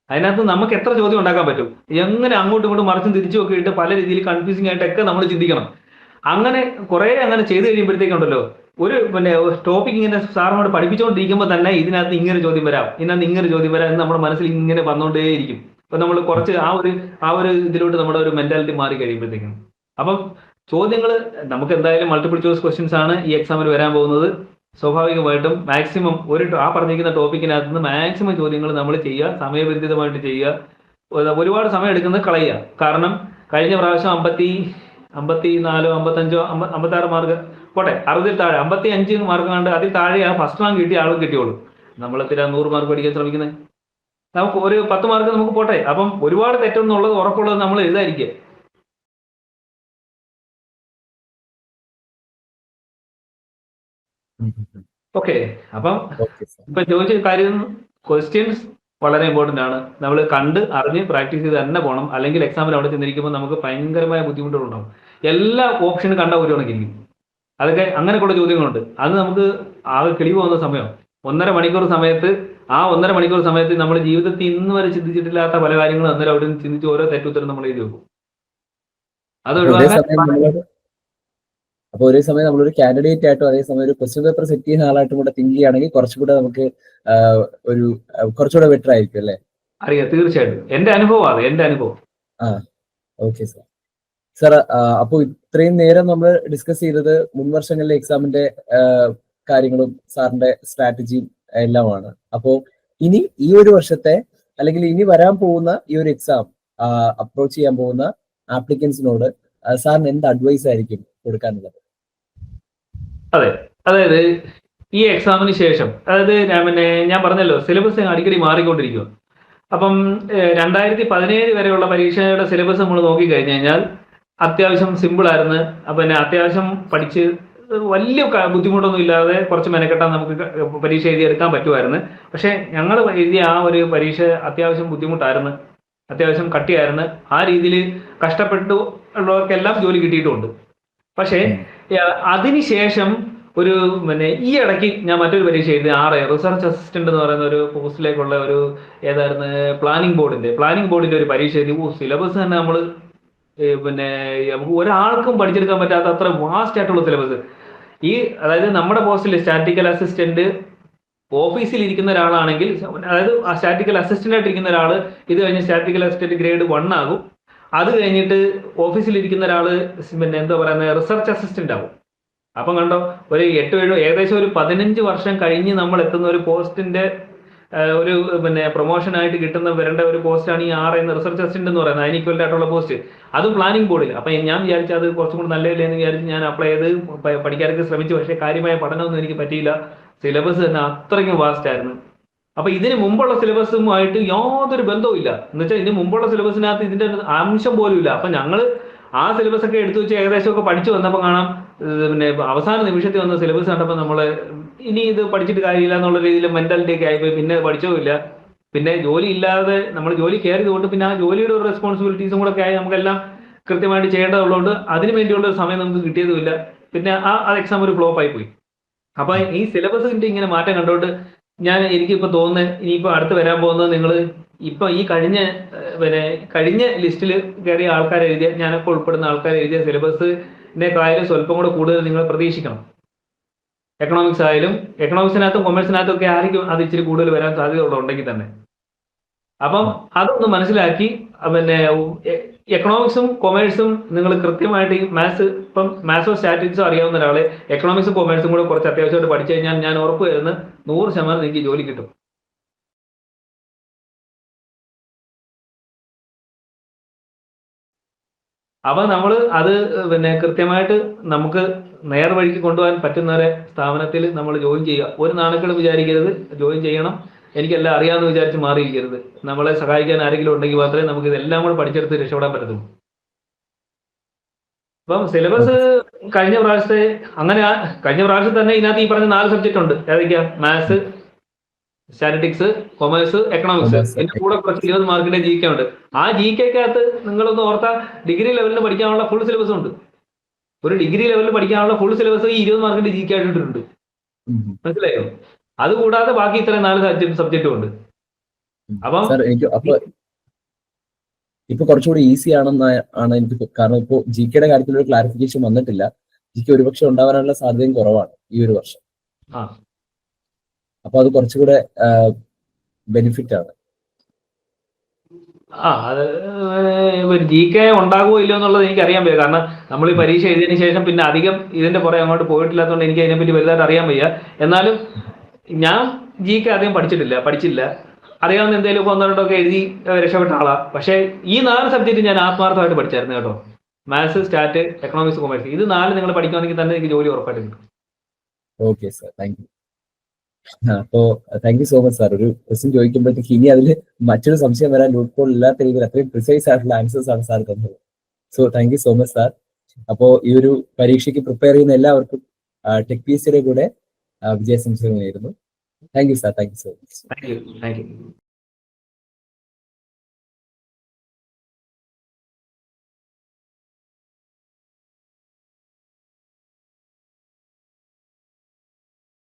അതിനകത്ത് നമുക്ക് എത്ര ചോദ്യം ഉണ്ടാക്കാൻ പറ്റും, എങ്ങനെ അങ്ങോട്ടും ഇങ്ങോട്ടും മറിച്ചും തിരിച്ചും ഒക്കെ ഇട്ട് പല രീതിയിൽ കൺഫ്യൂസിംഗ് ആയിട്ടൊക്കെ നമ്മൾ ചിന്തിക്കണം. അങ്ങനെ കുറെ അങ്ങനെ ചെയ്ത് കഴിയുമ്പോഴത്തേക്കുണ്ടല്ലോ, ഒരു പിന്നെ ടോപ്പിക് ഇങ്ങനെ സാറിനോട് പഠിപ്പിച്ചുകൊണ്ടിരിക്കുമ്പോൾ തന്നെ ഇതിനകത്ത് ഇങ്ങനെ ചോദ്യം വരാം, ഇതിനകത്ത് ഇങ്ങനെ ചോദ്യം വരാം എന്ന് നമ്മുടെ മനസ്സിൽ ഇങ്ങനെ വന്നുകൊണ്ടേയിരിക്കും. അപ്പൊ നമ്മൾ കുറച്ച് ആ ഒരു ഇതിലോട്ട് നമ്മുടെ ഒരു മെന്റാലിറ്റി മാറി കഴിയുമ്പോഴത്തേക്കും, അപ്പം ചോദ്യങ്ങൾ നമുക്ക് എന്തായാലും മൾട്ടിപ്പിൾ ചോയ്സ് ക്വസ്റ്റ്യൻസ് ആണ് ഈ എക്സാമിൽ വരാൻ പോകുന്നത്. സ്വാഭാവികമായിട്ടും മാക്സിമം ആ പറഞ്ഞിരിക്കുന്ന ടോപ്പിക്കിനകത്ത് നിന്ന് മാക്സിമം ചോദ്യങ്ങൾ നമ്മൾ ചെയ്യുക, സമയബന്ധിതമായിട്ട് ചെയ്യുക. ഒരുപാട് സമയം എടുക്കുന്നത് കളയുക. കാരണം കഴിഞ്ഞ പ്രാവശ്യം 54, 55, 56 മാർക്ക് പോട്ടെ, 60 താഴെ 55 മാർക്ക് കണ്ട് അതിൽ താഴെ ആ ഫസ്റ്റ് റാങ്ക് കിട്ടിയ ആളും കിട്ടിയോളൂ. നമ്മളെത്തില്ല 100 മാർക്ക് പഠിക്കാൻ ശ്രമിക്കുന്നത്. നമുക്ക് ഒരു 10 മാർക്ക് നമുക്ക് പോട്ടെ. അപ്പം ഒരുപാട് തെറ്റൊന്നുള്ളത് ഉറപ്പുള്ളത് നമ്മൾ എഴുതാതിരിക്കുക. ഓക്കെ. അപ്പം ഇപ്പൊ ചോദിച്ച കാര്യം, ക്വസ്റ്റ്യൻസ് വളരെ ഇമ്പോർട്ടന്റ് ആണ്. നമ്മൾ കണ്ട് അറിഞ്ഞ് പ്രാക്ടീസ് ചെയ്ത് തന്നെ പോകണം. അല്ലെങ്കിൽ എക്സാമിൽ അവിടെ ചെന്നിരിക്കുമ്പോൾ നമുക്ക് ഭയങ്കരമായ ബുദ്ധിമുട്ടുകളുണ്ടാവും. എല്ലാ ഓപ്ഷനും കണ്ട ഒരു കണക്കിരിക്കും. അതൊക്കെ അങ്ങനെ കൂടെ ചോദ്യങ്ങളുണ്ട്. അത് നമുക്ക് ആകെ കിളി പോകുന്ന സമയം 1.5 മണിക്കൂർ സമയത്ത്, ആ 1.5 മണിക്കൂർ സമയത്ത് നമ്മൾ ജീവിതത്തിൽ ഇന്ന് വരെ ചിന്തിച്ചിട്ടില്ലാത്ത പല കാര്യങ്ങളും അന്നേരം അവിടെ നിന്ന് ചിന്തിച്ച് ഓരോ തെറ്റുത്തരം നമ്മൾ എഴുതി വെക്കും. അത് ഒഴിവാക്കാൻ അപ്പൊ ഒരേ സമയം നമ്മളൊരു കാൻഡിഡേറ്റ് ആയിട്ടും അതേസമയം ഒരു ക്വസ്റ്റ്യൻ പേപ്പർ സെറ്റ് ചെയ്യുന്ന ആളായിട്ടും കൂടെ തിങ്ക് ചെയ്യുകയാണെങ്കിൽ കുറച്ചുകൂടെ നമുക്ക് ഒരു കുറച്ചുകൂടെ ബെറ്റർ ആയിരിക്കും അല്ലേ? അറിയാം, തീർച്ചയായിട്ടും. എന്റെ അനുഭവമാണ്, എന്റെ അനുഭവം. Okay sir. സാർ, അപ്പൊ ഇത്രയും നേരം നമ്മൾ ഡിസ്കസ് ചെയ്തത് മുൻ വർഷങ്ങളിലെ എക്സാമിന്റെ കാര്യങ്ങളും സാറിന്റെ സ്ട്രാറ്റജിയും എല്ലാമാണ്. അപ്പോ ഇനി ഈ ഒരു വർഷത്തെ അല്ലെങ്കിൽ ഇനി വരാൻ പോകുന്ന ഈ ഒരു എക്സാം അപ്രോച്ച് ചെയ്യാൻ പോകുന്ന ആപ്ലിക്കൻസിനോട് സാറിന് എന്ത് അഡ്വൈസ് ആയിരിക്കും കൊടുക്കാനുള്ളത്? അതെ, അതായത് ഈ എക്സാമിന് ശേഷം, അതായത് ഞാൻ പറഞ്ഞല്ലോ സിലബസ് അടിക്കടി മാറിക്കൊണ്ടിരിക്കുക. അപ്പം 2017 വരെയുള്ള പരീക്ഷയുടെ സിലബസ് നമ്മൾ നോക്കിക്കഴിഞ്ഞു കഴിഞ്ഞാൽ അത്യാവശ്യം സിമ്പിൾ ആയിരുന്നു. പിന്നെ അത്യാവശ്യം പഠിച്ച് വലിയ ബുദ്ധിമുട്ടൊന്നും ഇല്ലാതെ കുറച്ച് മെനക്കെട്ടാൻ നമുക്ക് പരീക്ഷ എഴുതിയെടുക്കാൻ പറ്റുമായിരുന്നു. പക്ഷെ ഞങ്ങൾ എഴുതിയ ആ ഒരു പരീക്ഷ അത്യാവശ്യം ബുദ്ധിമുട്ടായിരുന്നു, അത്യാവശ്യം കട്ടിയായിരുന്നു. ആ രീതിയിൽ കഷ്ടപ്പെട്ടു ഉള്ളവർക്കെല്ലാം ജോലി കിട്ടിയിട്ടുമുണ്ട്. പക്ഷേ അതിനുശേഷം ഒരു ഈ ഇടയ്ക്ക് ഞാൻ മറ്റൊരു പരീക്ഷ എഴുതി, റിസർച്ച് അസിസ്റ്റന്റ് എന്ന് പറയുന്ന ഒരു പോസ്റ്റിലേക്കുള്ള ഒരു ഏതായിരുന്നു പ്ലാനിംഗ് ബോർഡിന്റെ ഒരു പരീക്ഷ എഴുതി. സിലബസ് തന്നെ നമ്മൾ നമുക്ക് ഒരാൾക്കും പഠിച്ചെടുക്കാൻ പറ്റാത്ത അത്ര വാസ്റ്റ് ആയിട്ടുള്ള സിലബസ്. അതായത് നമ്മുടെ പോസ്റ്റിൽ സ്റ്റാറ്റിക്കൽ അസിസ്റ്റന്റ് ഓഫീസിൽ ഇരിക്കുന്ന ഒരാളാണെങ്കിൽ, അതായത് ആ സ്റ്റാറ്റിക്കൽ അസിസ്റ്റന്റ് ആയിട്ട് ഇരിക്കുന്ന ഒരാൾ ഇത് കഴിഞ്ഞ് സ്റ്റാറ്റിക്കൽ അസിസ്റ്റന്റ് ഗ്രേഡ് 1 ആകും. അത് കഴിഞ്ഞിട്ട് ഓഫീസിൽ ഇരിക്കുന്ന ഒരാള് എന്താ പറയുന്നത് റിസർച്ച് അസിസ്റ്റന്റ് ആവും. അപ്പം കണ്ടോ, ഒരു 8-7 ഏകദേശം ഒരു 15 വർഷം കഴിഞ്ഞ് നമ്മൾ എത്തുന്ന ഒരു പോസ്റ്റിന്റെ ഒരു പ്രൊമോഷൻ ആയിട്ട് വരേണ്ട ഒരു പോസ്റ്റാണ് ഈ എന്ന റിസർച്ച് അസിസ്റ്റന്റ് എന്ന് പറയുന്നത്. അതിന് ഈക്വൽ ആയിട്ടുള്ള പോസ്റ്റ്, അതും പ്ലാനിംഗ് ബോർഡിൽ. അപ്പൊ ഞാൻ വിചാരിച്ചു അത് കുറച്ചും കൂടി നല്ലതല്ലേ എന്ന് വിചാരിച്ച് ഞാൻ അപ്ലൈ ചെയ്ത് പഠിക്കാനൊക്കെ ശ്രമിച്ചു. പക്ഷേ കാര്യമായ പഠനമൊന്നും എനിക്ക് പറ്റിയില്ല. സിലബസ് തന്നെ അത്രയ്ക്കും വാസ്റ്റ് ആയിരുന്നു. അപ്പൊ ഇതിന് മുമ്പുള്ള സിലബസുമായിട്ട് യാതൊരു ബന്ധവും ഇല്ല. എന്ന് വെച്ചാൽ ഇതിന് മുമ്പുള്ള സിലബസിനകത്ത് ഇതിന്റെ അംശം പോലും ഇല്ല. അപ്പൊ ഞങ്ങൾ ആ സിലബസ് ഒക്കെ എടുത്തു വെച്ച് ഏകദേശമൊക്കെ പഠിച്ചു വന്നപ്പോൾ കാണാം, അവസാന നിമിഷത്തിൽ വന്ന സിലബസ് കണ്ടപ്പോൾ നമ്മള് ഇനി ഇത് പഠിച്ചിട്ട് കാര്യമില്ല എന്നുള്ള രീതിയിൽ മെന്റാലിറ്റി ഒക്കെ ആയിപ്പോയി. പിന്നെ പഠിച്ചതുമില്ല. പിന്നെ ജോലി ഇല്ലാതെ നമ്മൾ ജോലി കയറിയതുകൊണ്ട് പിന്നെ ആ ജോലിയുടെ ഒരു റെസ്പോൺസിബിലിറ്റീസും കൂടെ ഒക്കെ ആയി നമുക്കെല്ലാം കൃത്യമായിട്ട് ചെയ്യേണ്ടതുള്ളതുകൊണ്ട് അതിന് വേണ്ടിയുള്ള ഒരു സമയം നമുക്ക് കിട്ടിയതുമില്ല. പിന്നെ ആ എക്സാം ഒരു ഫ്ലോപ്പ് ആയി പോയി. അപ്പൊ ഈ സിലബസിന്റെ ഇങ്ങനെ മാറ്റം കണ്ടോണ്ട് എനിക്കിപ്പോ തോന്നുന്നത്, ഇനിയിപ്പോ അടുത്ത് വരാൻ പോകുന്നത് നിങ്ങൾ ഇപ്പൊ ഈ കഴിഞ്ഞ ലിസ്റ്റിൽ കയറിയ ആൾക്കാർ എഴുതിയ, ഞാനൊക്കെ ഉൾപ്പെടുന്ന ആൾക്കാർ എഴുതിയ സിലബസിനെക്കാളും സ്വല്പം കൂടെ കൂടുതൽ നിങ്ങൾ പ്രതീക്ഷിക്കണം. എക്കണോമിക്സിനകത്തും കൊമേഴ്സിനകത്തും ഒക്കെ ആയിരിക്കും അത് ഇച്ചിരി കൂടുതൽ വരാൻ സാധ്യത ഉണ്ടെങ്കിൽ തന്നെ. അപ്പം അതൊന്ന് മനസ്സിലാക്കി പിന്നെ എക്കണോമിക്സും കൊമേഴ്സും നിങ്ങൾ കൃത്യമായിട്ട് ഈ ഇപ്പം മാത്സോ സ്റ്റാറ്റിക്സോ അറിയാവുന്ന ഒരാള് എക്കണോമിക്സും കൊമേഴ്സും കൂടെ കുറച്ച് അത്യാവശ്യമായിട്ട് പഠിച്ചു കഴിഞ്ഞാൽ ഞാൻ ഉറപ്പ് വരുന്ന 100% നിങ്ങൾക്ക് ജോലി കിട്ടും. അപ്പൊ നമ്മൾ അത് പിന്നെ കൃത്യമായിട്ട് നമുക്ക് നേർവഴിക്ക് കൊണ്ടുപോകാൻ പറ്റുന്ന ഒരു സ്ഥാപനത്തിൽ നമ്മൾ ജോയിൻ ചെയ്യുക. ഒരു നാണക്കേട് വിചാരിക്കരുത്, ജോയിൻ ചെയ്യണം. എനിക്കെല്ലാം അറിയാമെന്ന് വിചാരിച്ച് മാറിയിരിക്കരുത്. നമ്മളെ സഹായിക്കാൻ ആരെങ്കിലും ഉണ്ടെങ്കിൽ മാത്രമേ നമുക്ക് ഇതെല്ലാം കൂടെ പഠിച്ചെടുത്ത് രക്ഷപ്പെടാൻ പറ്റത്തുള്ളൂ. അപ്പം സിലബസ് കഴിഞ്ഞ പ്രാവശ്യത്തെ കഴിഞ്ഞ പ്രാവശ്യം തന്നെ ഇതിനകത്ത് ഈ പറഞ്ഞ 4 സബ്ജക്റ്റ് ഉണ്ട്. ഏതൊക്കെയാ? Maths, statistics, commerce, economics. എന്റെ കൂടെ കുറച്ച് 20 മാർക്കിന്റെ GK ഉണ്ട്. ആ GKക്കകത്ത് നിങ്ങളൊന്ന് ഓർത്താൽ ഡിഗ്രി ലെവലിൽ പഠിക്കാനുള്ള ഫുൾ സിലബസ് ഉണ്ട്. ഒരു ഡിഗ്രി ലെവലിൽ പഠിക്കാനുള്ള ഫുൾ സിലബസ് ഈ 20 മാർക്കിന്റെ GK ആയിട്ടിട്ടുണ്ട്. മനസ്സിലായോ? അതുകൂടാതെ ബാക്കി ഇത്രയും 4 സബ്ജക്റ്റും ഉണ്ട്. അപ്പം ഇപ്പൊ കുറച്ചുകൂടി ഈസി ആണ് എനിക്ക്. കാരണം ഇപ്പൊ GKയുടെ കാര്യത്തിൽ ഒരു ക്ലാരിഫിക്കേഷൻ വന്നിട്ടില്ല. GK ഒരുപക്ഷെ ഉണ്ടാവാനുള്ള സാധ്യതയും കുറവാണ് ഈ ഒരു വർഷം. അപ്പൊ അത് കുറച്ചുകൂടെ ബെനിഫിറ്റ് ആണ്. അത് GK ഉണ്ടാകുമോ ഇല്ലയോ എന്നുള്ളത് എനിക്ക് അറിയാൻ വയ്യ. കാരണം നമ്മൾ ഈ പരീക്ഷ എഴുതിയതിനു ശേഷം പിന്നെ അധികം ഇതിന്റെ പുറകെ അങ്ങോട്ട് പോയിട്ടില്ലാത്തതുകൊണ്ട് എനിക്ക് അതിനെപ്പറ്റി വലുതായിട്ട് അറിയാൻ വയ്യ. എന്നാലും ഞാൻ GK അധികം പഠിച്ചില്ല. അറിയാവുന്ന എന്തെങ്കിലും 1-2 ഒക്കെ എഴുതി രക്ഷപ്പെട്ട ആളാ. പക്ഷെ ഈ 4 സബ്ജക്റ്റ് ഞാൻ ആത്മാർത്ഥമായിട്ട് പഠിച്ചായിരുന്നു കേട്ടോ. Maths, stat, economics, commerce. ഇത് 4 നിങ്ങൾ പഠിക്കുകയാണെങ്കിൽ തന്നെ എനിക്ക് ജോലി ഉറപ്പായിട്ട് കിട്ടും. Okay sir, thank you. അപ്പോ thank you so much sir. ഒരു ക്വസ്റ്റ്യൻ ചോദിക്കുമ്പോഴത്തേക്ക് ഇനി അതിൽ മറ്റൊരു സംശയം വരാൻ ലൂപ്പ് ഹോൾ ഇല്ലാത്ത രീതിയിൽ അത്രയും പ്രിസൈസ് ആയിട്ടുള്ള ആൻസേഴ്സ് ആണ് സാർ തന്നത്. So thank you so much sir. അപ്പോ ഈ ഒരു പരീക്ഷയ്ക്ക് പ്രിപ്പയർ ചെയ്യുന്ന എല്ലാവർക്കും ടെക് PSCയുടെ കൂടെ വിജയാശംസകൾ നേരുന്നു. Thank you sir. Thank you so much. Thank you.